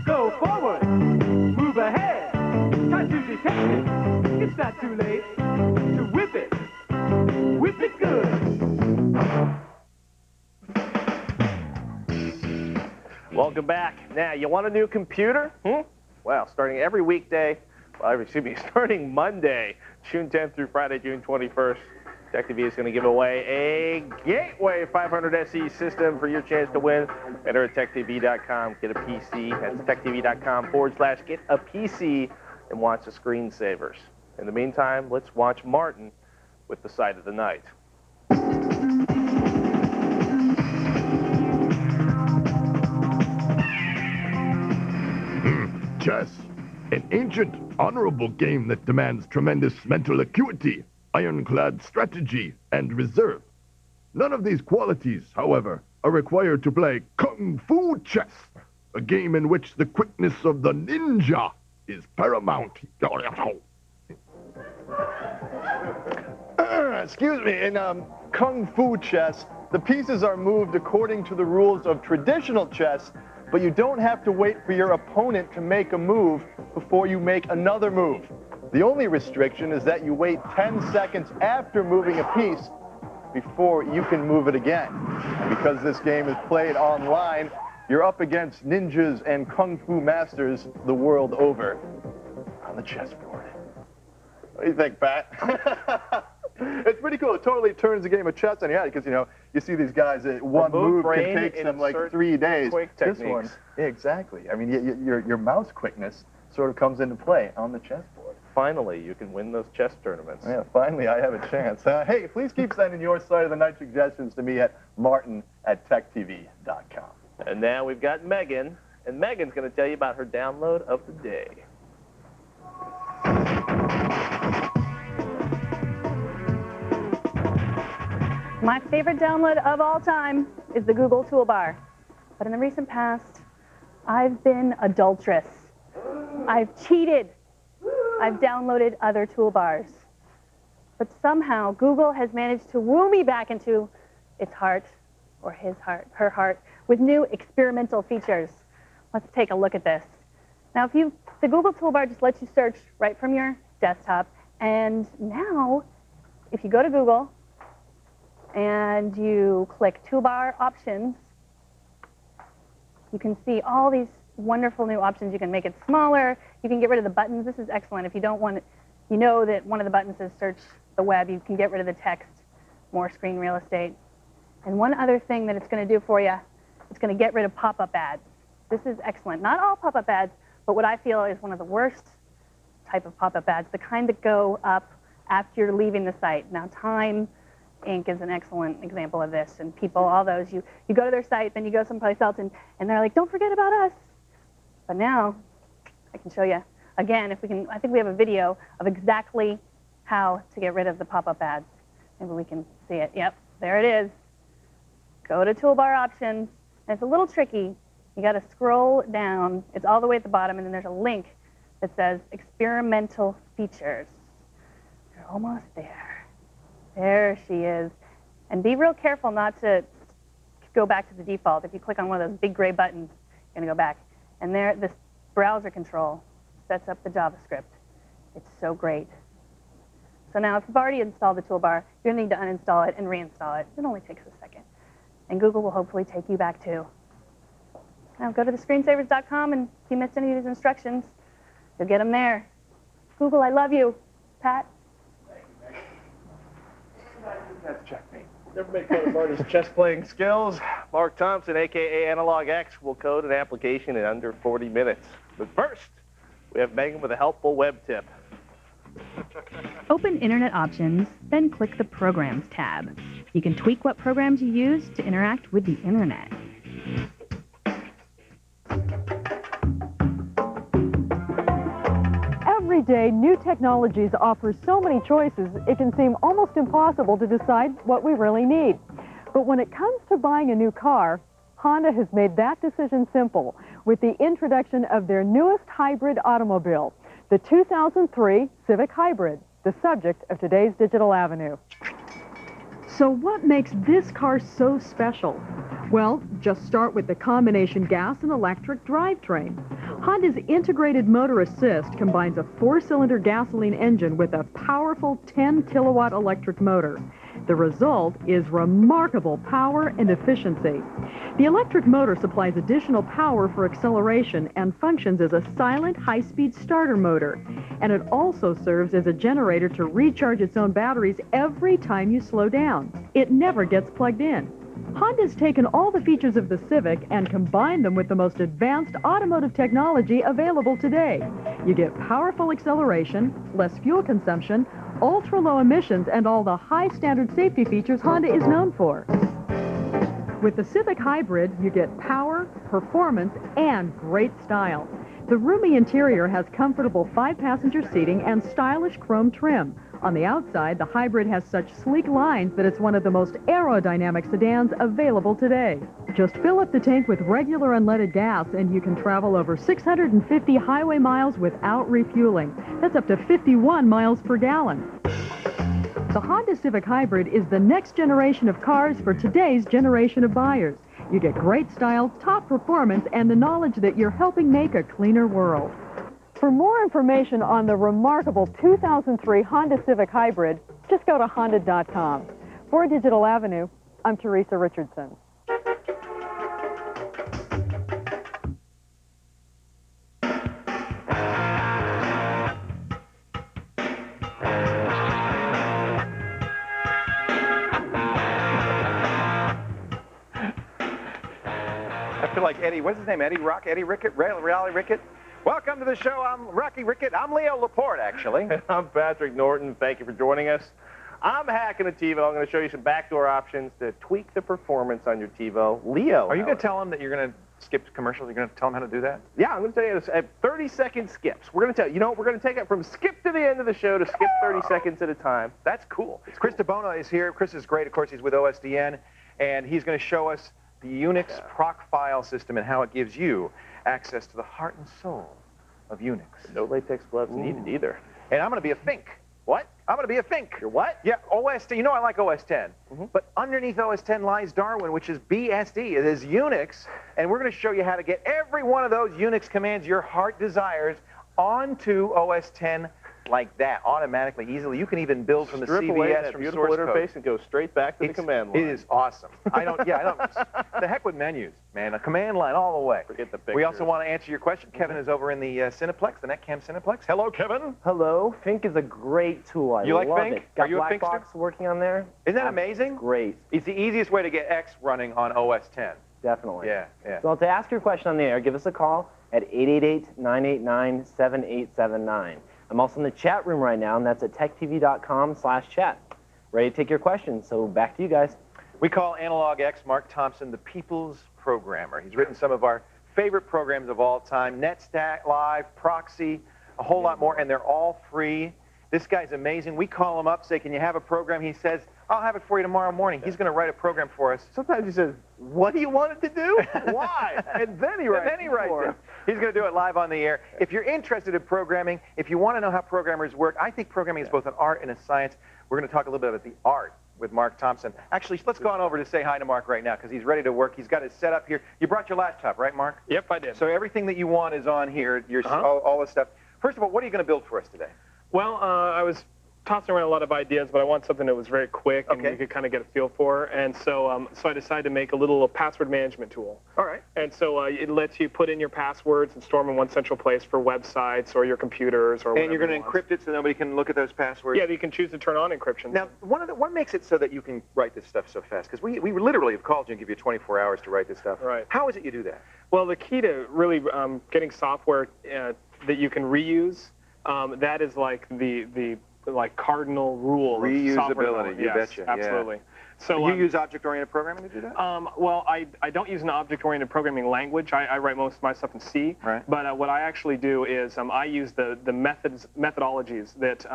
Go forward. Move ahead. Try to detect it. It's not too late to whip it. Whip it good. Welcome back. Now, you want a new computer? Well, starting every weekday, starting Monday, June 10th through Friday, June 21st, Tech TV is going to give away a Gateway 500 SE system for your chance to win. Enter at techtv.com, get a PC. That's techtv.com/get a PC and watch the screensavers. In the meantime, let's watch Martin with the sight of the night. Chess, an ancient, honorable game that demands tremendous mental acuity, ironclad strategy, and reserve. None of these qualities, however, are required to play Kung Fu Chess, a game in which the quickness of the ninja is paramount. Excuse me, in Kung Fu chess, the pieces are moved according to the rules of traditional chess, but you don't have to wait for your opponent to make a move before you make another move. The only restriction is that you wait 10 seconds after moving a piece before you can move it again. And because this game is played online, you're up against ninjas and Kung Fu masters the world over on the chessboard. What do you think, Pat? It's pretty cool. It totally turns the game of chess on your head because, you know, you see these guys, one move can take them like 3 days. Quick This techniques. one, exactly. I mean, your mouse quickness sort of comes into play on the chessboard. Finally, you can win those chess tournaments. Yeah, finally, I have a chance. Hey, please keep sending your side of the night suggestions to me at martin@techtv.com. And now we've got Megan, and Megan's going to tell you about her download of the day. My favorite download of all time is the Google Toolbar. But in the recent past, I've been adulterous. I've cheated. I've downloaded other toolbars. But somehow Google has managed to woo me back into its heart, or his heart, her heart, with new experimental features. Let's take a look at this. Now, the Google toolbar just lets you search right from your desktop. And now, if you go to Google and you click toolbar options, you can see all these wonderful new options. You can make it smaller. You can get rid of the buttons. This is excellent. If you don't want it, you know that one of the buttons says search the web. You can get rid of the text, more screen real estate. And one other thing that it's going to do for you, it's going to get rid of pop-up ads. This is excellent. Not all pop-up ads, but what I feel is one of the worst type of pop-up ads, the kind that go up after you're leaving the site. Now, Time Inc. is an excellent example of this, and people, all those, you go to their site, then you go someplace else, and they're like, don't forget about us. But now, I can show you, again, if we can, I think we have a video of exactly how to get rid of the pop-up ads. Maybe we can see it. Yep, there it is. Go to toolbar options, and it's a little tricky. You got to scroll down. It's all the way at the bottom, and then there's a link that says experimental features. You're almost there. There she is. And be real careful not to go back to the default. If you click on one of those big gray buttons, you're going to go back. And there, this browser control sets up the JavaScript. It's so great. So now if you've already installed the toolbar, you're going to need to uninstall it and reinstall it. It only takes a second. And Google will hopefully take you back too. Now go to thescreensavers.com, and if you missed any of these instructions, you'll get them there. Google, I love you. Pat? That's checkmate. Never made fun of Marty's chess-playing skills. Mark Thompson, a.k.a. Analog X, will code an application in under 40 minutes. But first, we have Megan with a helpful web tip. Open Internet Options, then click the Programs tab. You can tweak what programs you use to interact with the Internet. Every day, new technologies offer so many choices, it can seem almost impossible to decide what we really need. But when it comes to buying a new car, Honda has made that decision simple with the introduction of their newest hybrid automobile, the 2003 Civic Hybrid, the subject of today's Digital Avenue. So what makes this car so special? Well, just start with the combination gas and electric drivetrain. Honda's integrated motor assist combines a 4-cylinder gasoline engine with a powerful 10-kilowatt electric motor. The result is remarkable power and efficiency. The electric motor supplies additional power for acceleration and functions as a silent high-speed starter motor. And it also serves as a generator to recharge its own batteries every time you slow down. It never gets plugged in. Honda's taken all the features of the Civic and combined them with the most advanced automotive technology available today. You get powerful acceleration, less fuel consumption, ultra-low emissions, and all the high-standard safety features Honda is known for. With the Civic Hybrid, you get power, performance, and great style. The roomy interior has comfortable 5-passenger seating and stylish chrome trim. On the outside, the Hybrid has such sleek lines that it's one of the most aerodynamic sedans available today. Just fill up the tank with regular unleaded gas and you can travel over 650 highway miles without refueling. That's up to 51 miles per gallon. The Honda Civic Hybrid is the next generation of cars for today's generation of buyers. You get great style, top performance, and the knowledge that you're helping make a cleaner world. For more information on the remarkable 2003 Honda Civic Hybrid, just go to honda.com. For Digital Avenue, I'm Teresa Richardson. I feel like Eddie, what's his name? Eddie Rock? Eddie Rickett? Raleigh Rickett? Welcome to the show. I'm Rocky Rickett. I'm Leo Laporte, actually. I'm Patrick Norton. Thank you for joining us. I'm hacking a TiVo. I'm going to show you some backdoor options to tweak the performance on your TiVo. Leo. Are you going to tell them that you're going to skip commercials? You're going to tell them how to do that? Yeah, I'm going to tell you at 30-second skips. We're going to tell you, we're going to take it from skip to the end of the show to skip 30 seconds at a time. That's cool. Chris DeBona is here. Chris is great. Of course, he's with OSDN, and he's going to show us the Unix proc file system and how it gives you access to the heart and soul of Unix. No latex gloves needed either. And I'm going to be a Fink. What? I'm going to be a Fink. You're what? Yeah, OS 10. You know I like OS 10. But underneath OS 10 lies Darwin, which is BSD. It is Unix. And we're going to show you how to get every one of those Unix commands your heart desires onto OS 10 like that, automatically, easily. You can even build from the Strip away CVS that from beautiful source interface code. and go straight back to the command line. It is awesome. The heck with menus, man. A command line all the way. Forget the pictures. We also want to answer your question. Kevin is over in the Cineplex, the Netcam Cineplex. Hello, Kevin. Hello. Fink is a great tool. I You like love Fink? it. Got Are you a Black Finkster? Box working on there. Isn't that amazing? Great. It's the easiest way to get X running on OS 10. Definitely. Yeah, yeah. So to ask your question on the air, give us a call at 888-989-7879. I'm also in the chat room right now, and that's at techtv.com/chat. Ready to take your questions, so back to you guys. We call Analog X Mark Thompson the people's programmer. He's written some of our favorite programs of all time, NetStack Live, Proxy, a whole lot more, and they're all free. This guy's amazing. We call him up, say, can you have a program? He says, I'll have it for you tomorrow morning. He's going to write a program for us. Sometimes he says, what do you want it to do? Why? And then he writes it. He's going to do it live on the air. If you're interested in programming, if you want to know how programmers work, I think programming is both an art and a science. We're going to talk a little bit about the art with Mark Thompson. Actually, let's go on over to say hi to Mark right now because he's ready to work. He's got his setup here. You brought your laptop, right, Mark? Yep, I did. So everything that you want is on here, all this stuff. First of all, what are you going to build for us today? Well, I was tossing around a lot of ideas, but I want something that was very quick and you could kind of get a feel for. And so, so I decided to make a little password management tool. All right. And so it lets you put in your passwords and store them in one central place for websites or your computers or whatever. And you're going to encrypt it so nobody can look at those passwords? Yeah, you can choose to turn on encryption. Now, what makes it so that you can write this stuff so fast? Because we literally have called you and give you 24 hours to write this stuff. Right. How is it you do that? Well, the key to really getting software that you can reuse, that is like the cardinal rule. Reusability, you betcha. Absolutely. Yeah. So you use object-oriented programming to do that? Well, I don't use an object-oriented programming language. I write most of my stuff in C. Right. But what I actually do is I use the methodologies that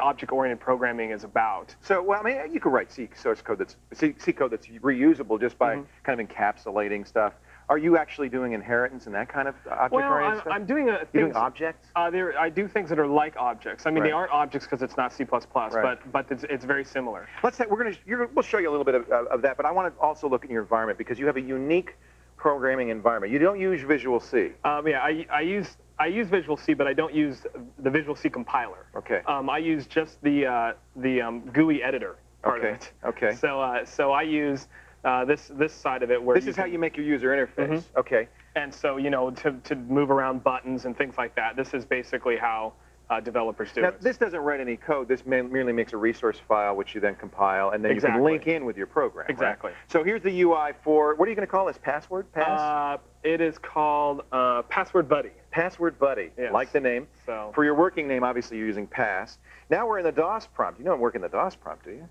object-oriented programming is about. So, well, I mean, you could write C code that's reusable just by kind of encapsulating stuff. Are you actually doing inheritance and that kind of object-oriented stuff? I'm doing things. You're doing objects? I do things that are like objects. I mean, they aren't objects because it's not C++, but it's very similar. We'll show you a little bit of that, but I want to also look at your environment because you have a unique programming environment. You don't use Visual C. Yeah, I use Visual C, but I don't use the Visual C compiler. Okay. I use just the GUI editor part of it. Okay. So I use this side of it where this is how you make your user interface. Okay. And so to move around buttons and things like that, this is basically how developers do it. This doesn't write any code. This merely makes a resource file, which you then compile, and then you can link in with your program. Exactly. Right? So here's the UI for, what are you going to call this? Password? It is called Password Buddy. Password Buddy, yes. Like the name. So for your working name, obviously you're using pass. Now we're in the DOS prompt. You don't work in the DOS prompt, do you?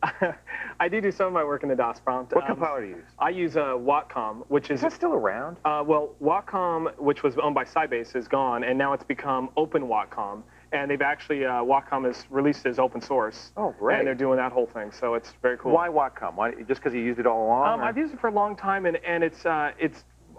I do some of my work in the DOS prompt. What compiler do you use? I use Wacom, which is... Is that still around? Well, Wacom, which was owned by Sybase, is gone, and now it's become Open Wacom. And they've actually, Wacom has released it as open source. Oh, great. And they're doing that whole thing, so it's very cool. Why Wacom? Why, just because you used it all along? I've used it for a long time, and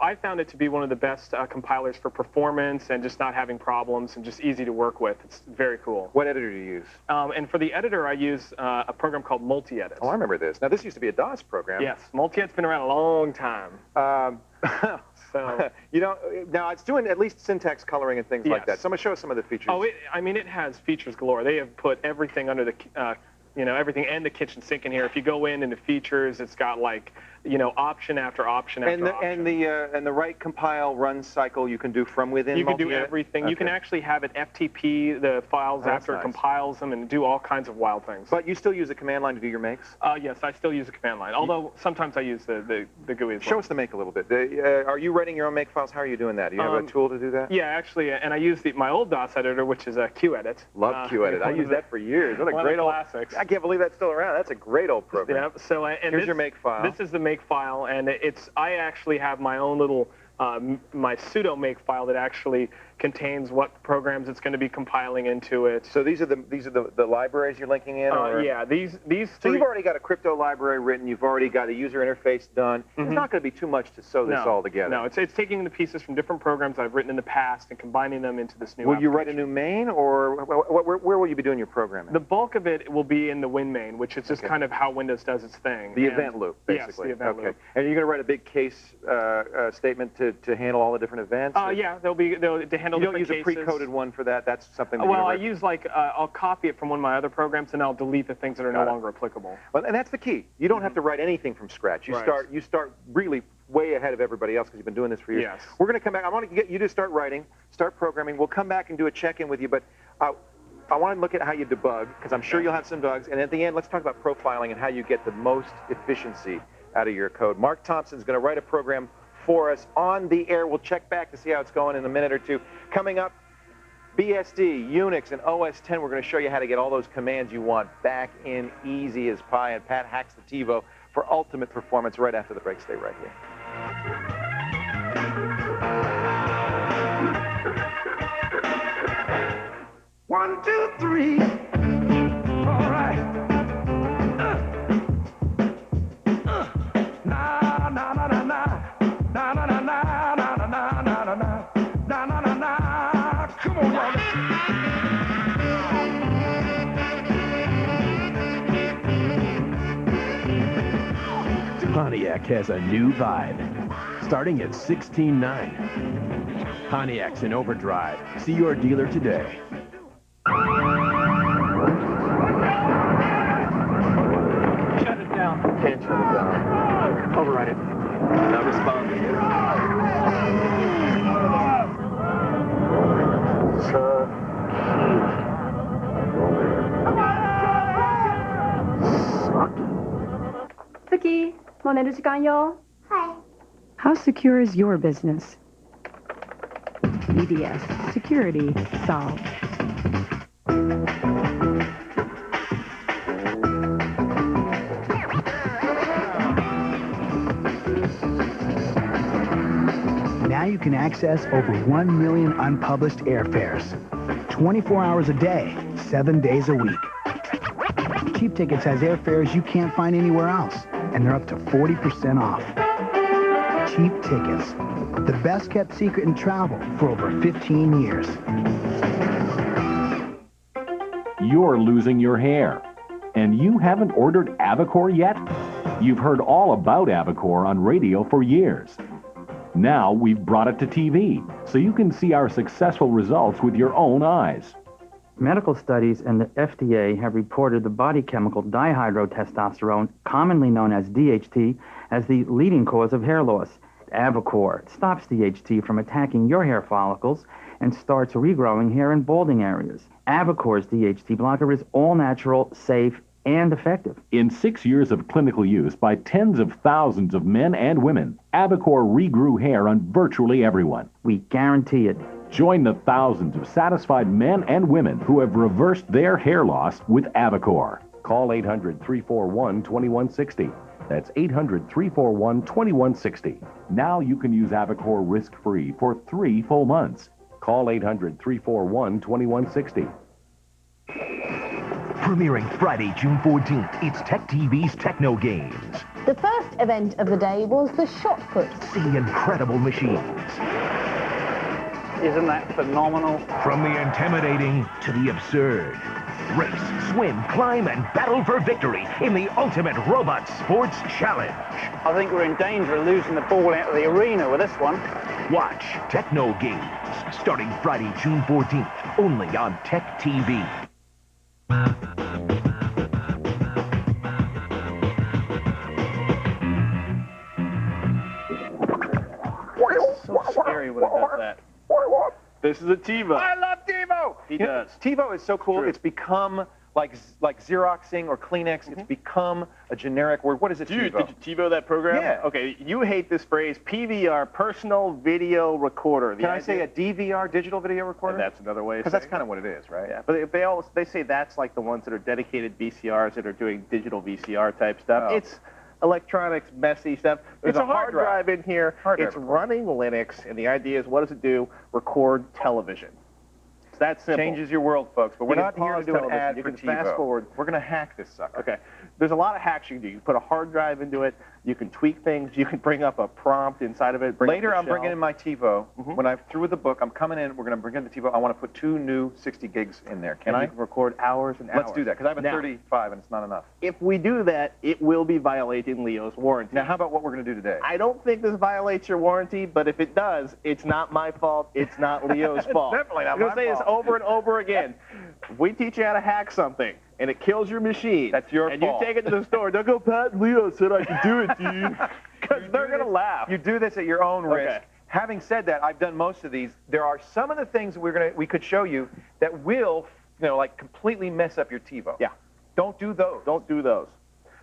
I found it to be one of the best compilers for performance and just not having problems and just easy to work with. It's very cool. What editor do you use? And for the editor, I use a program called Multi-Edit. Oh, I remember this. Now, this used to be a DOS program. Yes, Multi-Edit's been around a long time. So now it's doing at least syntax coloring and things like that. So I'm gonna show us some of the features. Oh, it has features galore. They have put everything under the, everything and the kitchen sink in here. If you go into features, it's got like, option after option after option. And the right compile run cycle you can do from within. You can do everything. Okay. You can actually have it FTP the files after it compiles them and do all kinds of wild things. But you still use the command line to do your makes? Yes, I still use the command line. Although sometimes I use the GUI as well. Show us the make a little bit. Are you writing your own make files? How are you doing that? Do you have a tool to do that? Yeah, actually, and I use my old DOS editor, which is QEdit. Love QEdit. I used that for years. What a great old classics. I can't believe that's still around. That's a great old program. Yeah. So here's your make file. This is the make file, and I actually have my own little my sudo make file that actually contains what programs it's going to be compiling into it. So these are the libraries you're linking in? Or? Yeah, these So you've already got a crypto library written. You've already got a user interface done. There's not going to be too much to sew this all together. No, it's taking the pieces from different programs I've written in the past and combining them into this new Will you write a new main, or where will you be doing your programming? The bulk of it will be in the Win main, which is just kind of how Windows does its thing. The event loop, basically. Yes, the event loop. And you're going to write a big case statement to handle all the different events? Yeah, they'll to handle you don't different use a pre-coded one for that? That's something that Well, I use I'll copy it from one of my other programs and I'll delete the things that are no longer applicable. Well, and that's the key. You don't have to write anything from scratch. You start really way ahead of everybody else because you've been doing this for years. Yes. We're going to come back. I want to get you to start writing, start programming. We'll come back and do a check-in with you, but I want to look at how you debug, because I'm sure you'll have some bugs. And at the end, let's talk about profiling and how you get the most efficiency out of your code. Mark Thompson's going to write a program for us on the air. We'll check back to see how it's going in a minute or two. Coming up, BSD, Unix, and OS 10. We're going to show you how to get all those commands you want back in easy as pie. And Pat hacks the TiVo for ultimate performance right after the break. Stay right here. 1, 2, 3. All right. Na na na na na na na na na na na na na na na na. Come on, y'all. Pontiac has a new vibe, starting at $16,900. Pontiac's in overdrive. See your dealer today. Shut it down. Can't shut it down. Override it. Not responding. Vicky, もう寝る時間よ。 How secure is your business? EDS. Security solved. Now you can access over 1 million unpublished airfares. 24 hours a day, 7 days a week. Cheap Tickets has airfares you can't find anywhere else, and they're up to 40% off. Cheap Tickets, the best kept secret in travel for over 15 years. You're losing your hair, and you haven't ordered Avicor yet? You've heard all about Avicor on radio for years. Now we've brought it to TV, so you can see our successful results with your own eyes. Medical studies and the FDA have reported the body chemical dihydrotestosterone, commonly known as DHT, as the leading cause of hair loss. Avicor stops DHT from attacking your hair follicles and starts regrowing hair in balding areas. Avicor's DHT blocker is all natural, safe, and effective. In 6 years of clinical use by tens of thousands of men and women, Avicor regrew hair on virtually everyone. We guarantee it. Join the thousands of satisfied men and women who have reversed their hair loss with Avicor. Call 800-341-2160. That's 800-341-2160. Now you can use Avicor risk-free for 3 full months. Call 800-341-2160. Premiering Friday, June 14th, it's Tech TV's Techno Games. The first event of the day was the shot put. See incredible machines. Isn't that phenomenal? From the intimidating to the absurd. Race, swim, climb, and battle for victory in the ultimate robot sports challenge. I think we're in danger of losing the ball out of the arena with this one. Watch Techno Games, starting Friday, June 14th, only on Tech TV. So scary when it does that. This is a TiVo. I love TiVo. He does. TiVo is so cool. It's become like Xeroxing or Kleenex. It's become a generic word. What is it, Dude, TiVo? did you TiVo that program? Yeah. Okay, you hate this phrase, PVR, personal video recorder. Can I say a DVR, digital video recorder? That's another way. Because that's kind of what it is, right? Yeah, but they say that's like the ones that are dedicated VCRs that are doing digital VCR type stuff. Oh. It's electronics, messy stuff. There's It's a hard drive in here. It's drive. running Linux, and the idea is, what does it do? Record television. It's that simple. Changes your world, folks. But we're You not can here to pause do an television. ad You for can fast TiVo. forward. We're going to hack this sucker. Okay. There's a lot of hacks you can do. You can put a hard drive into it. You can tweak things. You can bring up a prompt inside of it. Later, I'm bringing in my TiVo. When I'm through with the book, I'm coming in. We're going to bring in the TiVo. I want to put 2 new 60 gigs in there. Can I? You can record hours and hours. Let's do that, because I have a Now, 35 and it's not enough. If we do that, it will be violating Leo's warranty. Now, how about what we're going to do today? I don't think this violates your warranty, but if it does, it's not my fault. It's not Leo's fault. Definitely not I'm going my to say this fault. over and over again. If we teach you how to hack something, and it kills your machine, that's your and fault. you take it to the store, don't go, Pat and Leo said I could do it, dude. Because they're going to laugh. You do this at your own risk. Okay. Having said that, I've done most of these. There are some of the things we could show you that will, like completely mess up your TiVo. Yeah. Don't do those. Don't do those.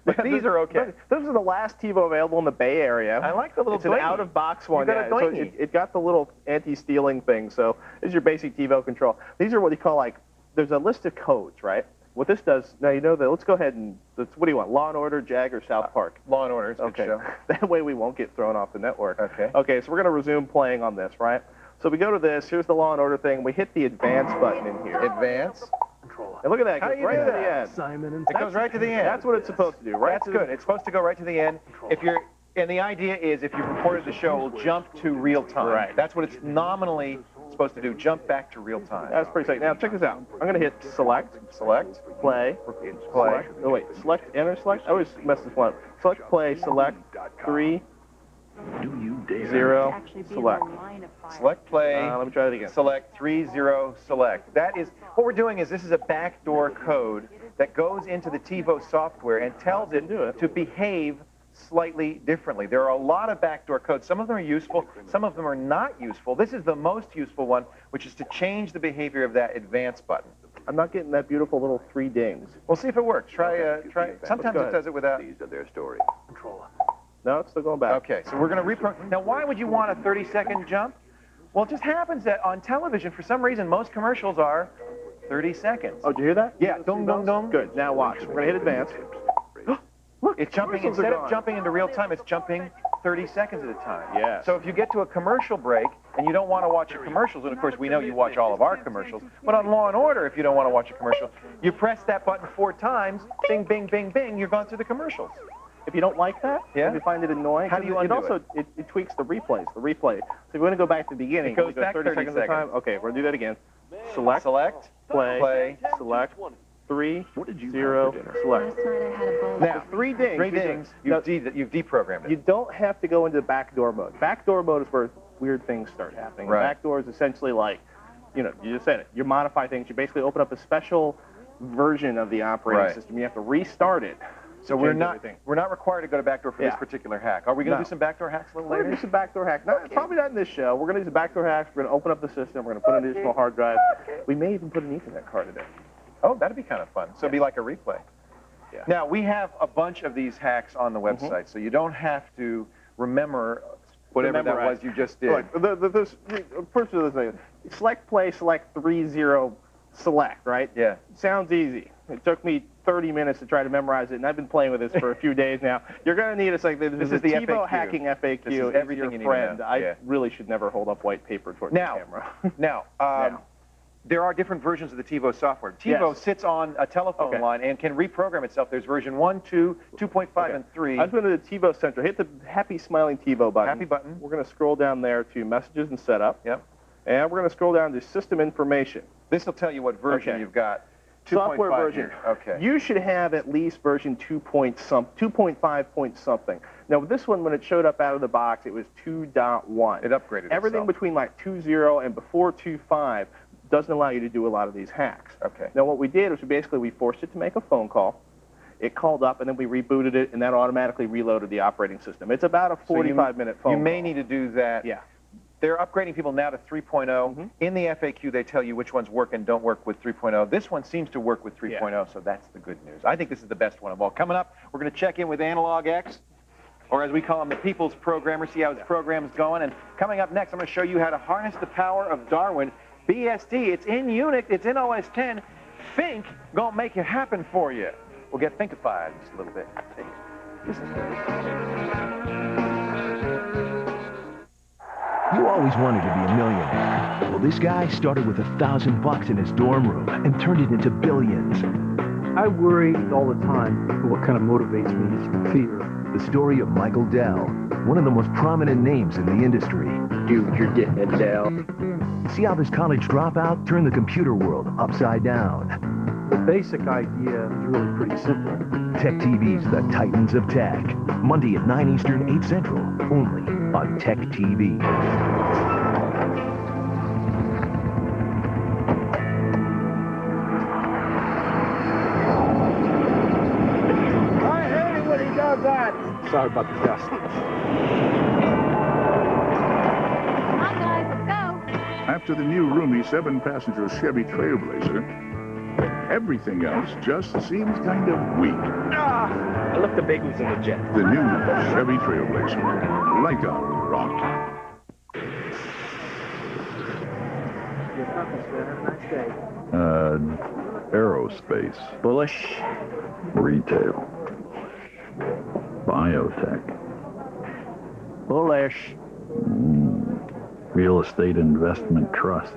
But these are okay. This is the last TiVo available in the Bay Area. I like the little It's an doingy. out-of-box one. You got a So doingy. it got the little anti-stealing thing. So this is your basic TiVo control. These are what you call, like, there's a list of codes, right? What this does, now you know that, let's go ahead and, what do you want, Law & Order, Jag, or South Park? Law & Order, it's a good Okay, show. that way we won't get thrown off the network. Okay. Okay, so we're going to resume playing on this, right? So we go to this, here's the Law & Order thing, we hit the advance button in here. Advance. And look at that, it How goes do you right do to that? the end. Simon and It goes right to the end. That's what it's supposed to do, right? That's good. It's supposed to go right to the end. And the idea is, if you've recorded the show, it'll jump to real time. Right. That's what it's nominally supposed to do. Jump back to real time. That's pretty sick. Now check this out. I'm going to hit select, Select. play, select. Oh wait, select, enter, select. I always mess this one up. Select, play, select, 3, 0, select. Select play. Let me try that again. Select 3, 0, select. That is, what we're doing is, this is a backdoor code that goes into the TiVo software and tells it to behave slightly differently. There are a lot of backdoor codes. Some of them are useful, some of them are not useful. This is the most useful one, which is to change the behavior of that advance button. I'm not getting that beautiful little 3 dings. We'll see if it works. Try. Sometimes it does it without. These are their story. No, it's still going back. Okay, so we're going to reprogram. Now, why would you want a 30-second jump? Well, it just happens that on television, for some reason, most commercials are 30 seconds. Oh, did you hear that? Yeah, dong, dong, dong. Good. Now watch. We're going to hit advance. Look, It's jumping, commercials are instead of gone. jumping into real time, it's jumping 30 seconds at a time. Yeah. So if you get to a commercial break and you don't want to watch your commercials, and of course we know you watch all of our commercials, but on Law & Order, if you don't want to watch a commercial, you press that button 4 times, bing, bing, bing, bing, you're gone through the commercials. If you don't like that, Yeah. if you find it annoying, How do you it undo also it tweaks the replays. The replay. So if you want to go back to the beginning, It goes we go back 30 seconds at a time. Okay, we're gonna do that again. Select, Select, play, select, 3, 0, select. Now, 3 dings. 3 dings, you've deprogrammed it. You don't have to go into backdoor mode. Backdoor mode is where weird things start happening. Right. Backdoor is essentially like, you just said it. You modify things. You basically open up a special version of the operating Right. system. You have to restart it. So we're not required to go to backdoor for this Yeah. particular hack. Are we going to No. do some backdoor hacks a little We're later? going to do some backdoor hacks. Probably not in this show. We're going to do some backdoor hacks. We're going to open up the system. We're going to put an additional hard drive. We may even put an Ethernet card in it. Oh, that'd be kind of fun. So it'd be like a replay. Yeah. Now, we have a bunch of these hacks on the website, so you don't have to remember whatever that was you just did. Look, first of all, select play, select 3, 0, select, right? Yeah. Sounds easy. It took me 30 minutes to try to memorize it, and I've been playing with this for a few days now. You're going to need this This is the TiVo FAQ. hacking FAQ. This is It's everything your you need to friend. know. I Yeah. really should never hold up white paper towards Now, the camera. now, there are different versions of the TiVo software. TiVo Yes. sits on a telephone line and can reprogram itself. There's version 1, 2, 2.5, and 3. I was going to the TiVo Center. Hit the happy smiling TiVo button. Happy button. We're going to scroll down there to messages and setup. Yep. And we're going to scroll down to system information. This will tell you what version Okay. you've got. Software 2.5 version. here. Okay. You should have at least version 2.5 point something. Now with this one, when it showed up out of the box, it was 2.1. It upgraded Everything itself. between like 2.0 and before 2.5 doesn't allow you to do a lot of these hacks. Okay. Now what we did was we forced it to make a phone call. It called up, and then we rebooted it, and that automatically reloaded the operating system. It's about a 45-minute phone You may call. need to do that. Yeah. They're upgrading people now to 3.0. In the FAQ, they tell you which ones work and don't work with 3.0. This one seems to work with 3.0, so that's the good news. I think this is the best one of all. Coming up, we're going to check in with Analog X, or as we call him, the people's programmer, see how his program's going. And coming up next, I'm going to show you how to harness the power of Darwin. BSD, it's in Unix, it's in OS 10. Think gonna make it happen for you. We'll get Thinkified in just a little bit. You always wanted to be a millionaire. Well, this guy started with $1,000 in his dorm room and turned it into billions. I worry all the time, but what kind of motivates me is fear. The story of Michael Dell, one of the most prominent names in the industry. Dude, you're getting it, Dell. See how this college dropout turned the computer world upside down. The basic idea is really pretty simple. Tech TV's The Titans of Tech. Monday at 9 Eastern, 8 Central. Only on Tech TV. I hate it when he does that. Sorry about the dust. After the new roomy 7-passenger Chevy Trailblazer, everything else just seems kind of weak. I left the bagels in the jet. The new Chevy Trailblazer, like a rock. Aerospace. Bullish. Retail. Biotech. Bullish. Real estate investment trusts.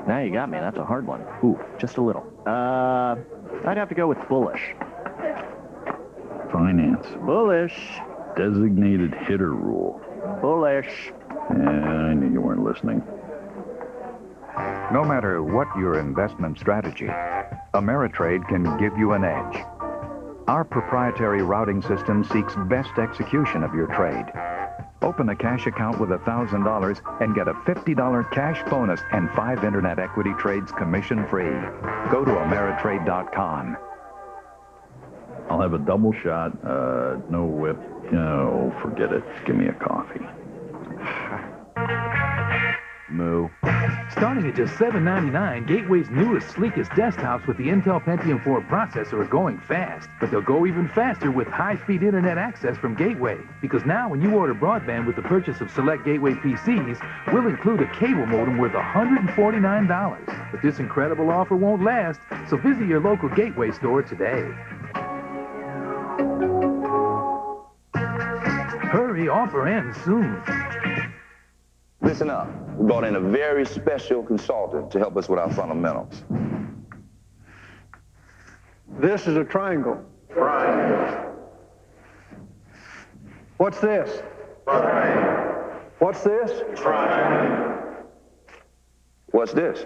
Now you got me. That's a hard one. Ooh, just a little. I'd have to go with bullish. Finance. Bullish. Designated hitter rule. Bullish. Yeah, I knew you weren't listening. No matter what your investment strategy, Ameritrade can give you an edge. Our proprietary routing system seeks best execution of your trade. Open a cash account with $1,000 and get a $50 cash bonus and 5 internet equity trades commission-free. Go to Ameritrade.com. I'll have a double shot, no whip. Oh, forget it. Give me a coffee. Moo. Starting at just $7.99, Gateway's newest, sleekest desktops with the Intel Pentium 4 processor are going fast. But they'll go even faster with high-speed internet access from Gateway. Because now when you order broadband with the purchase of select Gateway PCs, we'll include a cable modem worth $149. But this incredible offer won't last, so visit your local Gateway store today. Hurry, offer ends soon. Listen up. We brought in a very special consultant to help us with our fundamentals. This is a triangle. Triangle. What's this? Triangle. What's this? Triangle. What's this?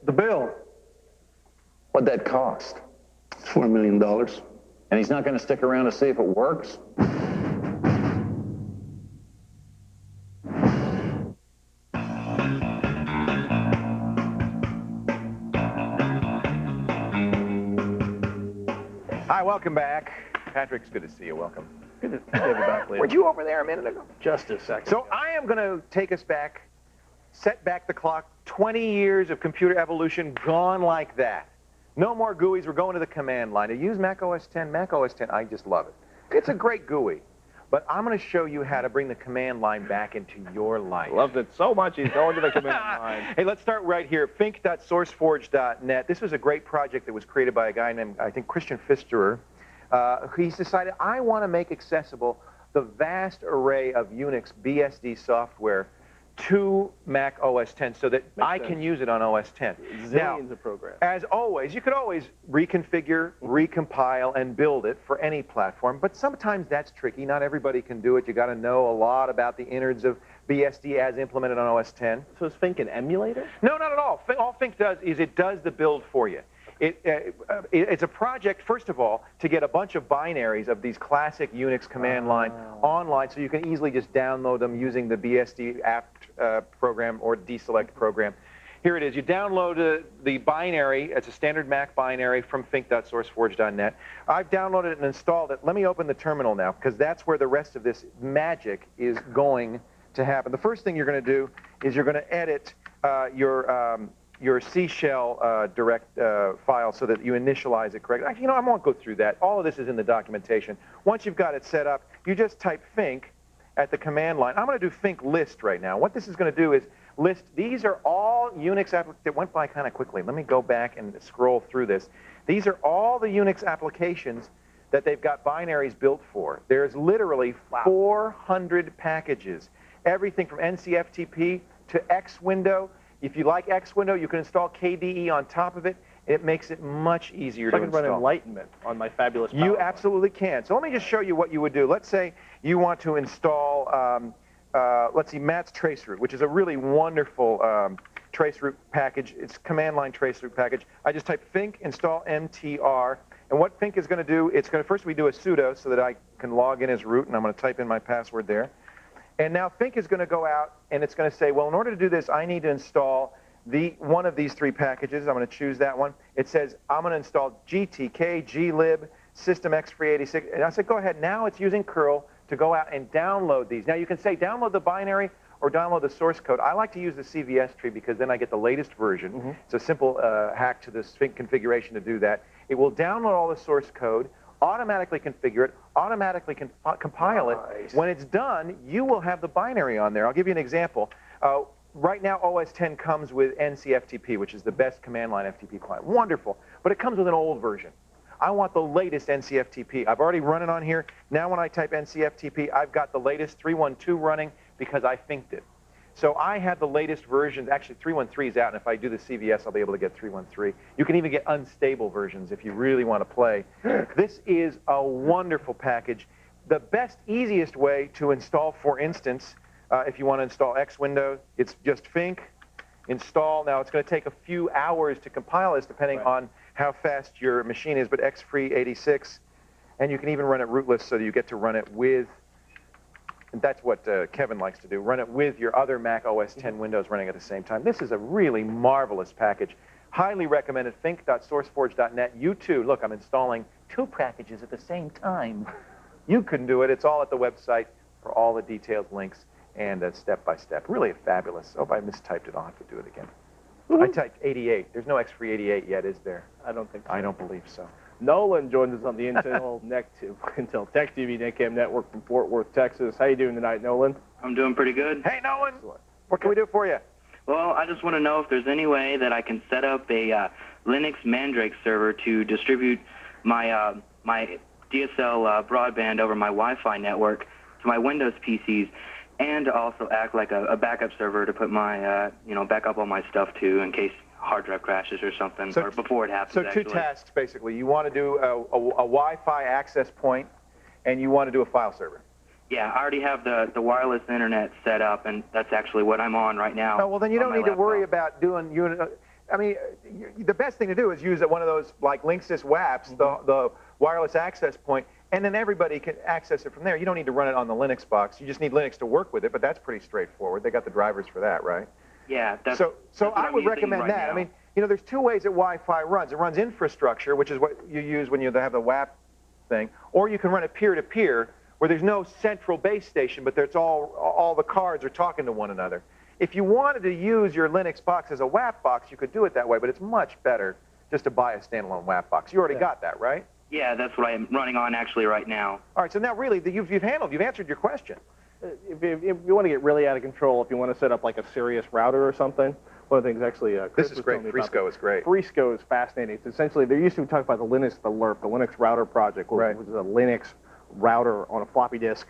The bill. What'd that cost? $4 million. And he's not going to stick around to see if it works? Hi, welcome back. Patrick, it's good to see you. Welcome. Good to have you back, Leo. Weren't you over there a minute ago? Just a second. So I am going to take us back, set back the clock, 20 years of computer evolution gone like that. No more GUIs. We're going to the command line. To use Mac OS X, I just love it. It's a great GUI. But I'm going to show you how to bring the command line back into your life. Loved it so much, he's going to the command line. Hey, let's start right here. Fink.sourceforge.net. This was a great project that was created by a guy named, I think, Christian Pfisterer. He's decided, I want to make accessible the vast array of Unix BSD software to Mac OS X so that I can use it on OS X. Zillions of programs. As always, you could always reconfigure, recompile, and build it for any platform, but sometimes that's tricky. Not everybody can do it. You got to know a lot about the innards of BSD as implemented on OS X. So is Fink an emulator? No, not at all. All Fink does is it does the build for you. It's a project, first of all, to get a bunch of binaries of these classic Unix command line online so you can easily just download them using the BSD apt program or deselect program. Here it is. You download the binary. It's a standard Mac binary from fink.sourceforge.net. I've downloaded it and installed it. Let me open the terminal now because that's where the rest of this magic is going to happen. The first thing you're going to do is you're going to edit your C shell direct file so that you initialize it correctly. Actually, I won't go through that. All of this is in the documentation. Once you've got it set up, you just type Fink at the command line. I'm going to do Fink list right now. What this is going to do is list, these are all Unix applications. It went by kind of quickly. Let me go back and scroll through this. These are all the Unix applications that they've got binaries built for. There's literally 400 packages. Everything from NCFTP to X window. If you like X window, you can install KDE on top of it. It makes it much easier So to I can run install. Enlightenment on my fabulous power You line. absolutely can. So let me just show you what you would do. Let's say you want to install, let's see, Matt's traceroute, which is a really wonderful traceroute package. It's command line traceroute package. I just type think install mtr, and what think is going to do, it's going to first we do a sudo so that I can log in as root, and I'm going to type in my password there. And now think is going to go out, and it's going to say, well, in order to do this, I need to install one of these 3 packages. I'm going to choose that one. It says I'm going to install GTK, glib, system x386, and I said, go ahead. Now it's using curl to go out and download these. Now you can say download the binary or download the source code. I like to use the CVS tree because then I get the latest version. It's a simple hack to the Sphinx configuration to do that. It will download all the source code, automatically configure it, automatically compile it. When it's done, you will have the binary on there. I'll give you an example. Right now, OS 10 comes with NCFTP, which is the best command line FTP client. Wonderful. But it comes with an old version. I want the latest NCFTP. I've already run it on here. Now when I type NCFTP, I've got the latest 3.12 running because I thinked it. So I have the latest versions. Actually, 3.13 is out, and if I do the CVS, I'll be able to get 3.13. You can even get unstable versions if you really want to play. This is a wonderful package. The best, easiest way to install, for instance, if you want to install X Windows, it's just think, install. Now, it's going to take a few hours to compile this, depending on how fast your machine is, but X386, and you can even run it rootless so that you get to run it with, and that's what Kevin likes to do, run it with your other Mac OS 10 Windows running at the same time. This is a really marvelous package. Highly recommended, think.sourceforge.net. You too, look, I'm installing 2 packages at the same time. You can do it. It's all at the website for all the detailed links and step-by-step. Really fabulous. Oh, if I mistyped it, I'll have to do it again. I typed 88. There's no X388 yet, is there? I don't think so. I don't believe so. Nolan joins us on the Intel Intel Tech TV NetCam network from Fort Worth, Texas. How you doing tonight, Nolan? I'm doing pretty good. Hey, Nolan. What can we do for you? Well, I just want to know if there's any way that I can set up a Linux Mandrake server to distribute my my DSL broadband over my Wi-Fi network to my Windows PCs, and to also act like a backup server to put my back up all my stuff to in case hard drive crashes or something, or before it happens. So actually. 2 tasks, basically. You want to do a Wi-Fi access point, and you want to do a file server. Yeah, I already have the wireless internet set up, and that's actually what I'm on right now. Oh, well, then you don't need to worry about doing I mean, the best thing to do is use one of those, like Linksys WAPs, the wireless access point, and then everybody can access it from there. You don't need to run it on the Linux box. You just need Linux to work with it, but that's pretty straightforward. They got the drivers for that, right? Yeah, that's so what I I'm would using recommend right that. now. I mean, there's 2 ways that Wi-Fi runs. It runs infrastructure, which is what you use when you have the WAP thing, or you can run it peer-to-peer, where there's no central base station, but there's all the cards are talking to one another. If you wanted to use your Linux box as a WAP box, you could do it that way, but it's much better just to buy a standalone WAP box. You already got that, right? Yeah, that's what I'm running on actually right now. All right, so now really, you've answered your question. If you want to get really out of control, if you want to set up like a serious router or something, one of the things actually Chris this is was great. telling me about Frisco is great. Frisco is fascinating. It's essentially, there used to be talk about the LRP, the Linux Router Project, which is a Linux router on a floppy disk.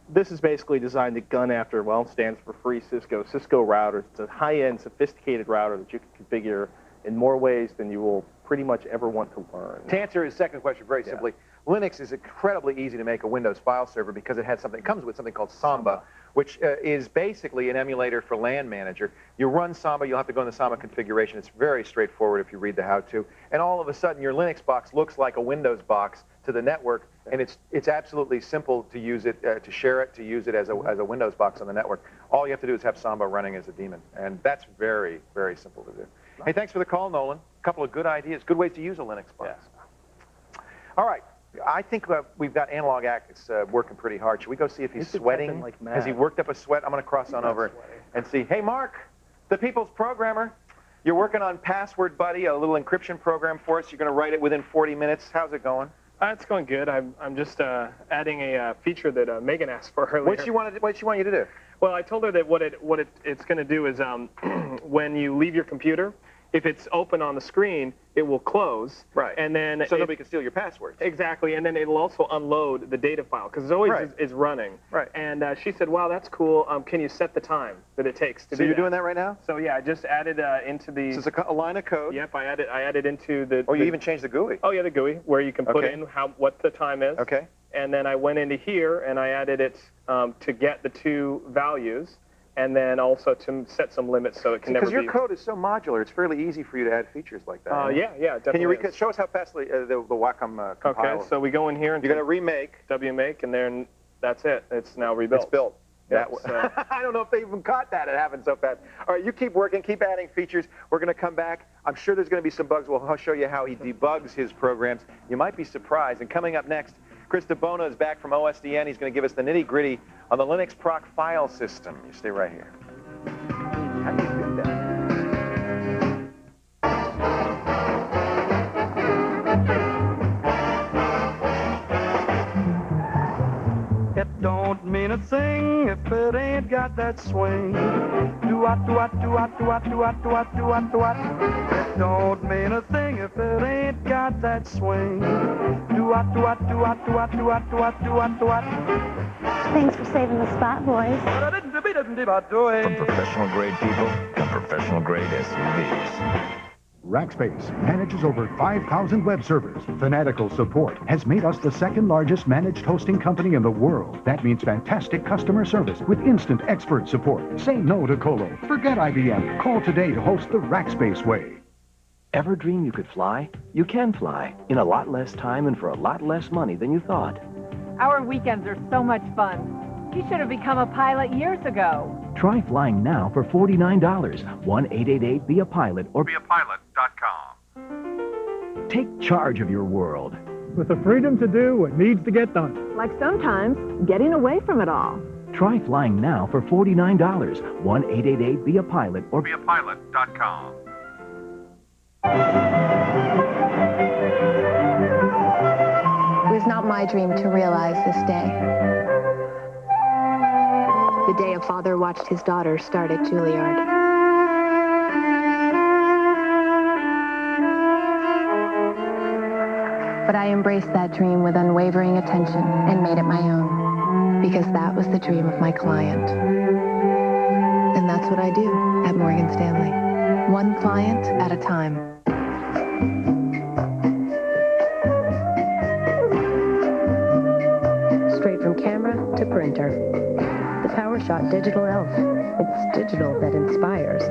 This is basically designed to gun after, well, it stands for free Cisco routers. It's a high-end, sophisticated router that you can configure in more ways than you will pretty much ever want to learn. To answer his second question very simply, Linux is incredibly easy to make a Windows file server because it comes with something called Samba, which is basically an emulator for LAN Manager. You run Samba, you'll have to go in the Samba configuration. It's very straightforward if you read the how-to. And all of a sudden, your Linux box looks like a Windows box to the network, and it's absolutely simple to use it, to share it, to use it as a Windows box on the network. All you have to do is have Samba running as a daemon, and that's very, very simple to do. Hey, thanks for the call, Nolan. A couple of good ideas, good ways to use a Linux box. All right. I think we've got Analog Axe working pretty hard. Should we go see if he's sweating? Has he worked up a sweat? I'm going to cross on over and see. Hey, Mark, the people's programmer. You're working on Password Buddy, a little encryption program for us. You're going to write it within 40 minutes. How's it going? It's going good. I'm just adding a feature that Megan asked for earlier. What she want you to do? Well, I told her that what it's going to do is when you leave your computer, if it's open on the screen, it will close. Right. And then so nobody can steal your passwords. Exactly, and then it'll also unload the data file because it always is running. Right. And she said, "Wow, that's cool. Can you set the time that it takes to do So you're that?" doing that right now? So yeah, I just added into the. So it's a line of code. Yep, I added into the. Oh, you even changed the GUI. Oh yeah, the GUI where you can put in what the time is. Okay. And then I went into here and I added it to get the two values, and then also to set some limits so it can never be. Because your code is so modular, it's fairly easy for you to add features like that. Yeah, definitely. Can you show us how fast the Wacom compiler? Okay, so we go in here and you're going to remake. WMake, and then that's it. It's now rebuilt. It's built. Yep, I don't know if they even caught that. It happened so fast. All right, you keep working, keep adding features. We're going to come back. I'm sure there's going to be some bugs. We'll show you how he debugs his programs. You might be surprised. And coming up next, Chris DeBona is back from OSDN. He's going to give us the nitty-gritty on the Linux proc file system. You stay right here. How do you do that? It don't mean a thing if it ain't got that swing. Do-what, do-what, do-what, do-what, do-what, do-what, do-what, do-what. It don't mean a thing if it ain't got that swing. Do-what, do-what, do-what, do-what, do-what, do-what, do-what, do-what. Thanks for saving the spot, boys. From professional grade people to professional grade SUVs. Rackspace manages over 5,000 web servers. Fanatical support has made us the second largest managed hosting company in the world. That means fantastic customer service with instant expert support. Say no to Colo. Forget IBM. Call today to host the Rackspace way. Ever dream you could fly? You can fly in a lot less time and for a lot less money than you thought. Our weekends are so much fun. You should have become a pilot years ago. Try flying now for $49. 1-888-BE-A-PILOT or BeAPilot.com. take charge of your world. With the freedom to do what needs to get done. Like sometimes getting away from it all. Try flying now for $49. 1-888-BE-A-PILOT or BeAPilot.com. It was not my dream to realize this day. The day a father watched his daughter start at Juilliard. But I embraced that dream with unwavering attention and made it my own, because that was the dream of my client. And that's what I do at Morgan Stanley, one client at a time. Straight from camera to printer. The PowerShot Digital Elf. It's digital that inspires.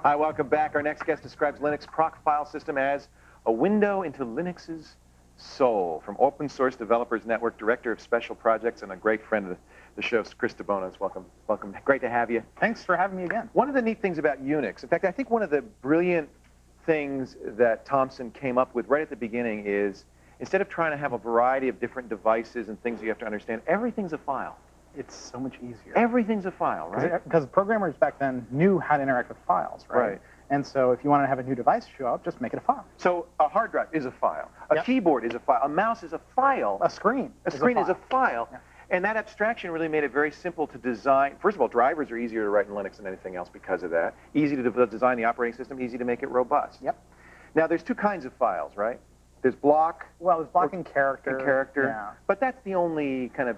Hi, welcome back. Our next guest describes Linux proc file system as a window into Linux's soul. From Open Source Developers Network, Director of Special Projects, and a great friend of the show, Chris DeBona. Welcome. Welcome. Great to have you. Thanks for having me again. One of the neat things about Unix, in fact, I think one of the brilliant things that Thomson came up with right at the beginning is, instead of trying to have a variety of different devices and things you have to understand, everything's a file. It's so much easier. Everything's a file, right? Because programmers back then knew how to interact with files, right? Right. And so if you want to have a new device show up, just make it a file. So a hard drive is a file. A keyboard is a file. A mouse is a file. A screen. A screen is a file. Yeah. And that abstraction really made it very simple to design. First of all, drivers are easier to write in Linux than anything else because of that. Easy to design the operating system, easy to make it robust. Yep. Now, there's two kinds of files, right? There's block. Well, there's block and character. Yeah. But that's the only kind of...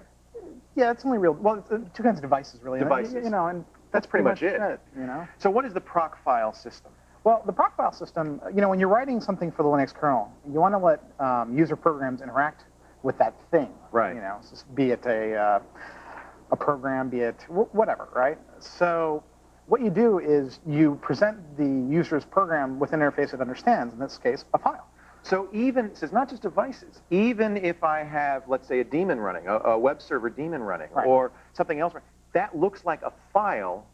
Yeah, it's only real... Well, it's two kinds of devices, really. Devices. You know, and that's pretty much it. You know? So what is the proc file system? Well, the proc file system, you know, when you're writing something for the Linux kernel, you want to let user programs interact with that thing. Right. You know, so be it a program, be it whatever, right? So what you do is you present the user's program with an interface it understands, in this case, a file. So even, so it's not just devices, even if I have, let's say, a daemon running, a web server daemon running, or something else, that looks like a file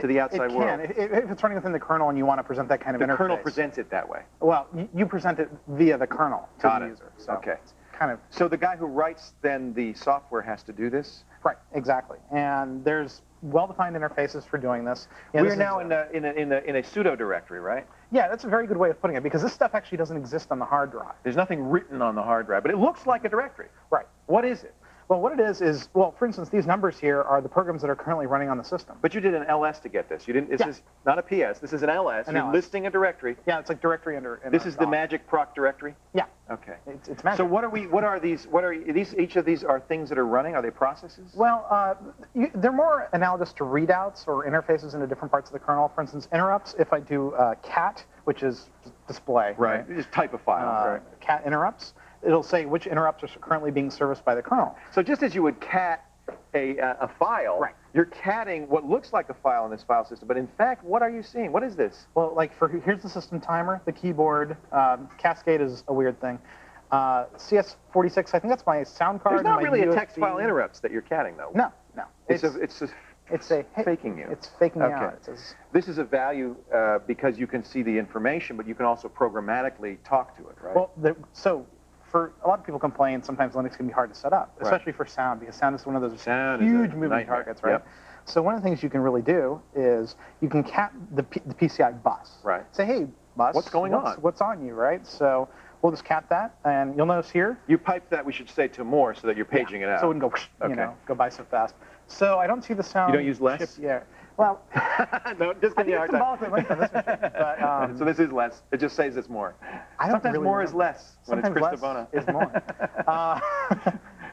to the outside world. It can. If it's running within the kernel and you want to present that kind of interface. The kernel presents it that way. Well, you present it via the kernel to the user. So okay. Kind of. So the guy who writes then the software has to do this? Right, exactly. And there's well-defined interfaces for doing this. We're now in a pseudo directory, right? Yeah, that's a very good way of putting it, because this stuff actually doesn't exist on the hard drive. There's nothing written on the hard drive, but it looks like a directory. Right. What is it? Well, what it is, well, for instance, these numbers here are the programs that are currently running on the system. But you did an ls to get this. You didn't. This is not a ps. This is an ls. You're listing a directory. Yeah, it's like directory under. This is the magic proc directory. Yeah. Okay. It's magic. So what are these? Each of these are things that are running? Are they processes? Well, they're more analogous to readouts or interfaces into different parts of the kernel. For instance, interrupts. If I do cat, which is display. Right. You just type a file. Right. Cat interrupts. It'll say which interrupts are currently being serviced by the kernel. So just as you would cat a file, right. You're catting what looks like a file in this file system, but in fact, what are you seeing? What is this? Well, like here's the system timer, the keyboard. Cascade is a weird thing. CS46, I think that's my sound card. There's not really USB. a text file interrupts that you're catting, though. No. It's faking you. It's faking okay. out. It says, this is a value because you can see the information, but you can also programmatically talk to it, right? Well, for a lot of people complain, sometimes Linux can be hard to set up, especially for sound, because sound is one of those huge moving targets, right? Yep. So one of the things you can really do is you can cat the PCI bus. Right. Say, hey, bus, what's going on? What's on you, right? So we'll just cat that, and you'll notice here. You piped that, we should say, to more so that you're paging it out. So it wouldn't go, go by so fast. So I don't see the sound. You don't use less? Yeah. Well, no, just give me a hard time. But, so this is less. It just says it's more. Sometimes really more is less when sometimes it's Chris less DeBona. is more.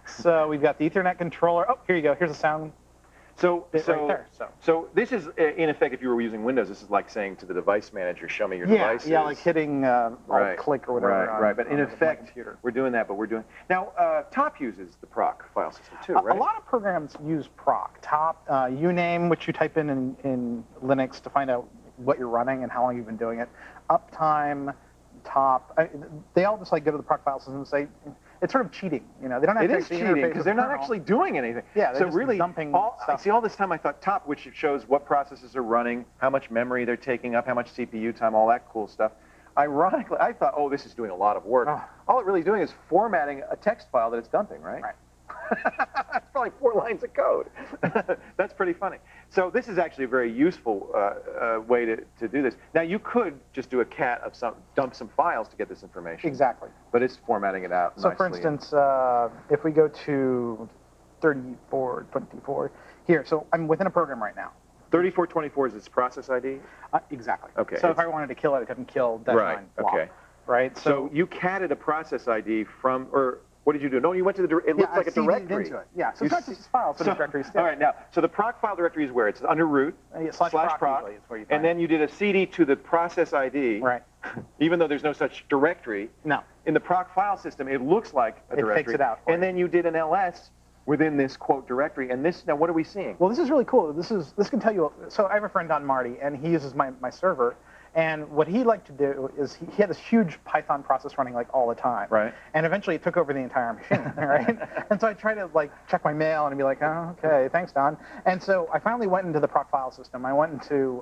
So we've got the Ethernet controller. Oh, here you go. Here's a sound. So right there. So this is, in effect, if you were using Windows, this is like saying to the device manager, show me your devices. Yeah, like hitting click or whatever. Right. But in effect, we're doing that, but we're doing... Now, Top uses the proc file system too, right? A lot of programs use proc. Top, ENunn, which you type in Linux to find out what you're running and how long you've been doing it. Uptime, top, they all just like go to the proc file system and say, it's sort of cheating, you know. They don't. It is cheating because they're not actually doing anything. Yeah, they're so just really, dumping stuff. See, all this time I thought top, which shows what processes are running, how much memory they're taking up, how much CPU time, all that cool stuff. Ironically, I thought, oh, this is doing a lot of work. All it really is doing is formatting a text file that it's dumping, right? Right. That's probably 4 lines of code. That's pretty funny. So this is actually a very useful way to do this. Now you could just do a cat of dump some files to get this information. Exactly. But it's formatting it out So nicely. for instance, if we go to 3424 here, so I'm within a program right now. 3424 is its process ID? Exactly. Okay. So if I wanted to kill it, it couldn't kill that right. line. Okay. Right. So you catted a process ID from, or what did you do? No, you went to the, it looks like a directory. Into it. Yeah, so it's not just files, but it's directories too. All right, now, so the proc file directory is where? It's under root, /proc, is where you find and then you did a CD to the process ID. Right. Even though there's no such directory. No. In the proc file system, it looks like a directory. It fakes it out. And then you did an ls within this quote directory, and this, now what are we seeing? Well, this is really cool. This can tell you, so I have a friend, Don Marty, and he uses my server. And what he liked to do is he had this huge Python process running like all the time. Right. And eventually it took over the entire machine, right? And so I tried to like check my mail and be like, oh, okay, thanks, Don. And so I finally went into the proc file system. I went into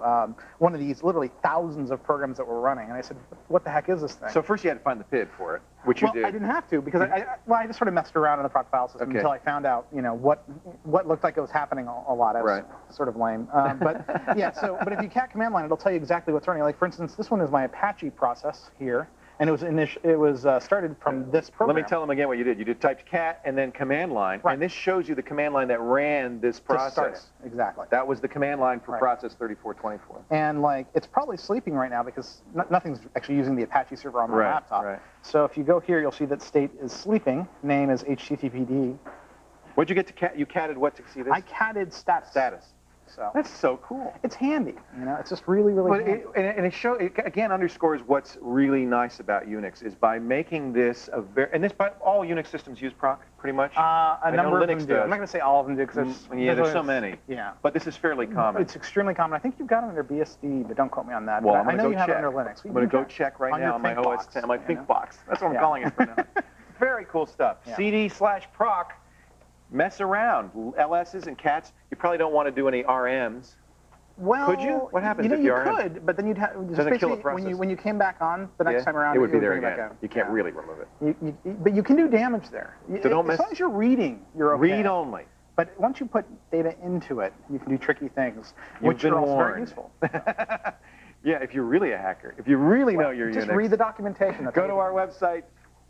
one of these literally thousands of programs that were running. And I said, what the heck is this thing? So first you had to find the PID for it, which you did. I didn't have to because I just sort of messed around in the proc file system until I found out, you know, what looked like it was happening a lot. I was sort of lame. But yeah, but if you cat command line, it'll tell you exactly what's running. Like for instance, this one is my Apache process here, and it was started from this program. Let me tell them again what you did. You typed cat and then command line, and this shows you the command line that ran this process. Exactly. That was the command line for process 3424. And like it's probably sleeping right now because nothing's actually using the Apache server on my laptop. Right. So if you go here, you'll see that state is sleeping. Name is HTTPD. What'd you get to cat? You catted what to see this? I catted status. So that's so cool. It's handy, you know. It's just really, really handy. It again underscores what's really nice about Unix is by making this a very all Unix systems use proc pretty much. A number of Linux them do. I'm not going to say all of them do because there's so many. Yeah. But this is fairly common. It's extremely common. I think you've got it under BSD, but don't quote me on that. Well, I know you have it under Linux. I'm going to go check right now on my OS 10, my Think box. That's what I'm calling it for now. Very cool stuff. Yeah. CD/proc. Mess around. LSs and cats. You probably don't want to do any RMs. Well, could you? What happens if you RM? could, but then you'd have doesn't kill the process. when you came back on the next time around, it would be there again. You can't really remove it. But you can do damage there. So don't mess. As long as you're reading, you're okay. Read only. But once you put data into it, you can do tricky things, You've which are been also very warned. useful. Yeah, if you're really a hacker, if you really know your Just Unix. read the documentation. Go to our website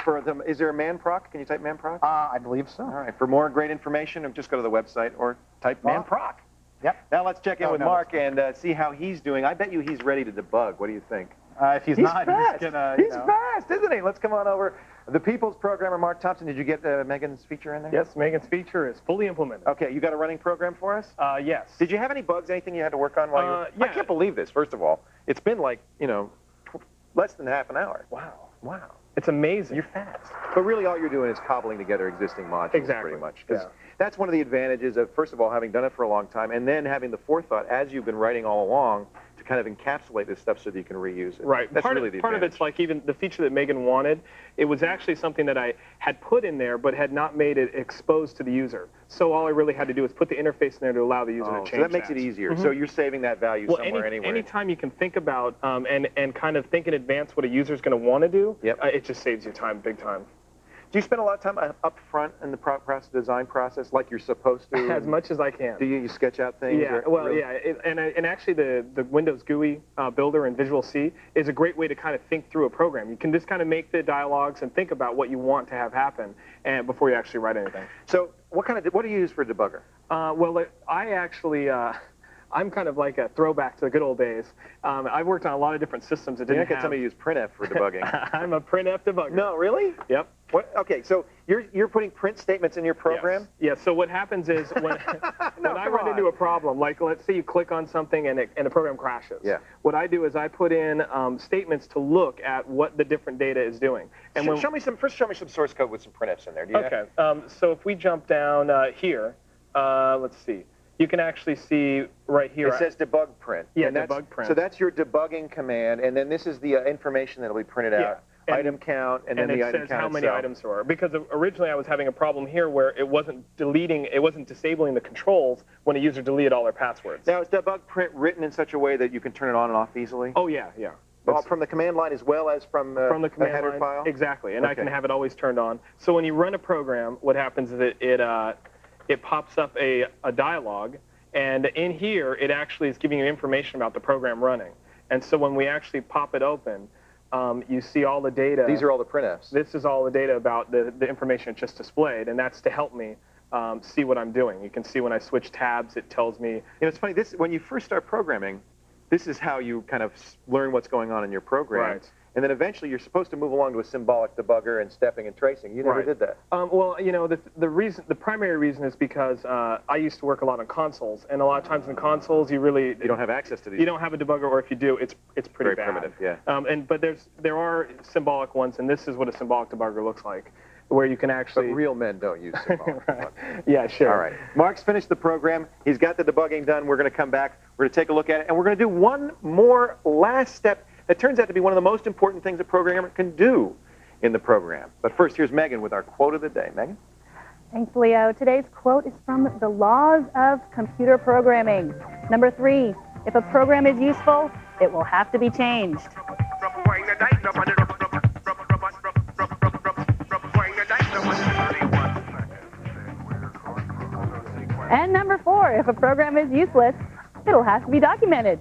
for them. Is there a manproc? Can you type manproc? I believe so. All right. For more great information, just go to the website or type manproc. Yep. Now let's check in with Mark and see how he's doing. I bet you he's ready to debug. What do you think? If he's not, fast. he's gonna. He's fast, isn't he? Let's come on over. The People's Programmer, Mark Thompson. Did you get Megan's feature in there? Yes, Megan's feature is fully implemented. Okay, you got a running program for us? Yes. Did you have any bugs, anything you had to work on while you were... yeah. I can't believe this, first of all. It's been like, less than half an hour. Wow. Wow. It's amazing. You're fast. But really all you're doing is cobbling together existing modules pretty much. 'Cause that's one of the advantages of, first of all, having done it for a long time, and then having the forethought, as you've been writing all along, to kind of encapsulate this stuff so that you can reuse it. Right. That's part really of, the part of advantage. it's like even the feature that Megan wanted, it was actually something that I had put in there but had not made it exposed to the user. So all I really had to do was put the interface in there to allow the user to change so that makes it easier. Mhm. So you're saving that value somewhere anywhere. Anytime you can think about and kind of think in advance what a user's going to want to do, it just saves you time, big time. Do you spend a lot of time up front in the design process like you're supposed to? As much as I can. Do you sketch out things? Yeah, and actually the Windows GUI builder in Visual C is a great way to kind of think through a program. You can just kind of make the dialogues and think about what you want to have happen and before you actually write anything. So what do you use for a debugger? I actually... I'm kind of like a throwback to the good old days. I've worked on a lot of different systems that didn't have... You're not going to tell me you use printf for debugging. I'm a printf debugger. No, really? Yep. Okay, so you're putting print statements in your program? Yes. So what happens is when I run into a problem, like let's say you click on something and the program crashes. Yeah. What I do is I put in statements to look at what the different data is doing. And Show me some source code with some printfs in there. Do you Okay. So if we jump down here, let's see. You can actually see right here. It says debug print. Yeah, and debug print. So that's your debugging command, and then this is the information that will be printed out. Item count, and then the item count it says how many itself. items there are. Because originally I was having a problem here where it wasn't disabling the controls when a user deleted all their passwords. Now, is debug print written in such a way that you can turn it on and off easily? Oh, yeah. From the command line as well as from the command header line, file? Exactly, and I can have it always turned on. So when you run a program, what happens is it pops up a dialog, and in here, it actually is giving you information about the program running. And so when we actually pop it open, you see all the data. These are all the printfs. This is all the data about the information it just displayed, and that's to help me see what I'm doing. You can see when I switch tabs, it tells me. It's funny, when you first start programming, this is how you kind of learn what's going on in your program. Right. And then eventually you're supposed to move along to a symbolic debugger and stepping and tracing. You never did that. Well, the primary reason is because I used to work a lot on consoles, and a lot of times in consoles you don't have access to these. You don't have a debugger, or if you do, it's pretty very primitive. Yeah. But there are symbolic ones, and this is what a symbolic debugger looks like, where you can actually. But real men don't use symbolic debugger. Yeah, sure. All right. Mark's finished the program. He's got the debugging done. We're going to come back. We're going to take a look at it, and we're going to do one more last step that turns out to be one of the most important things a programmer can do in the program. But first, here's Megan with our quote of the day. Megan? Thanks, Leo. Today's quote is from The Laws of Computer Programming. Number 3, if a program is useful, it will have to be changed. And number 4, if a program is useless, it'll have to be documented.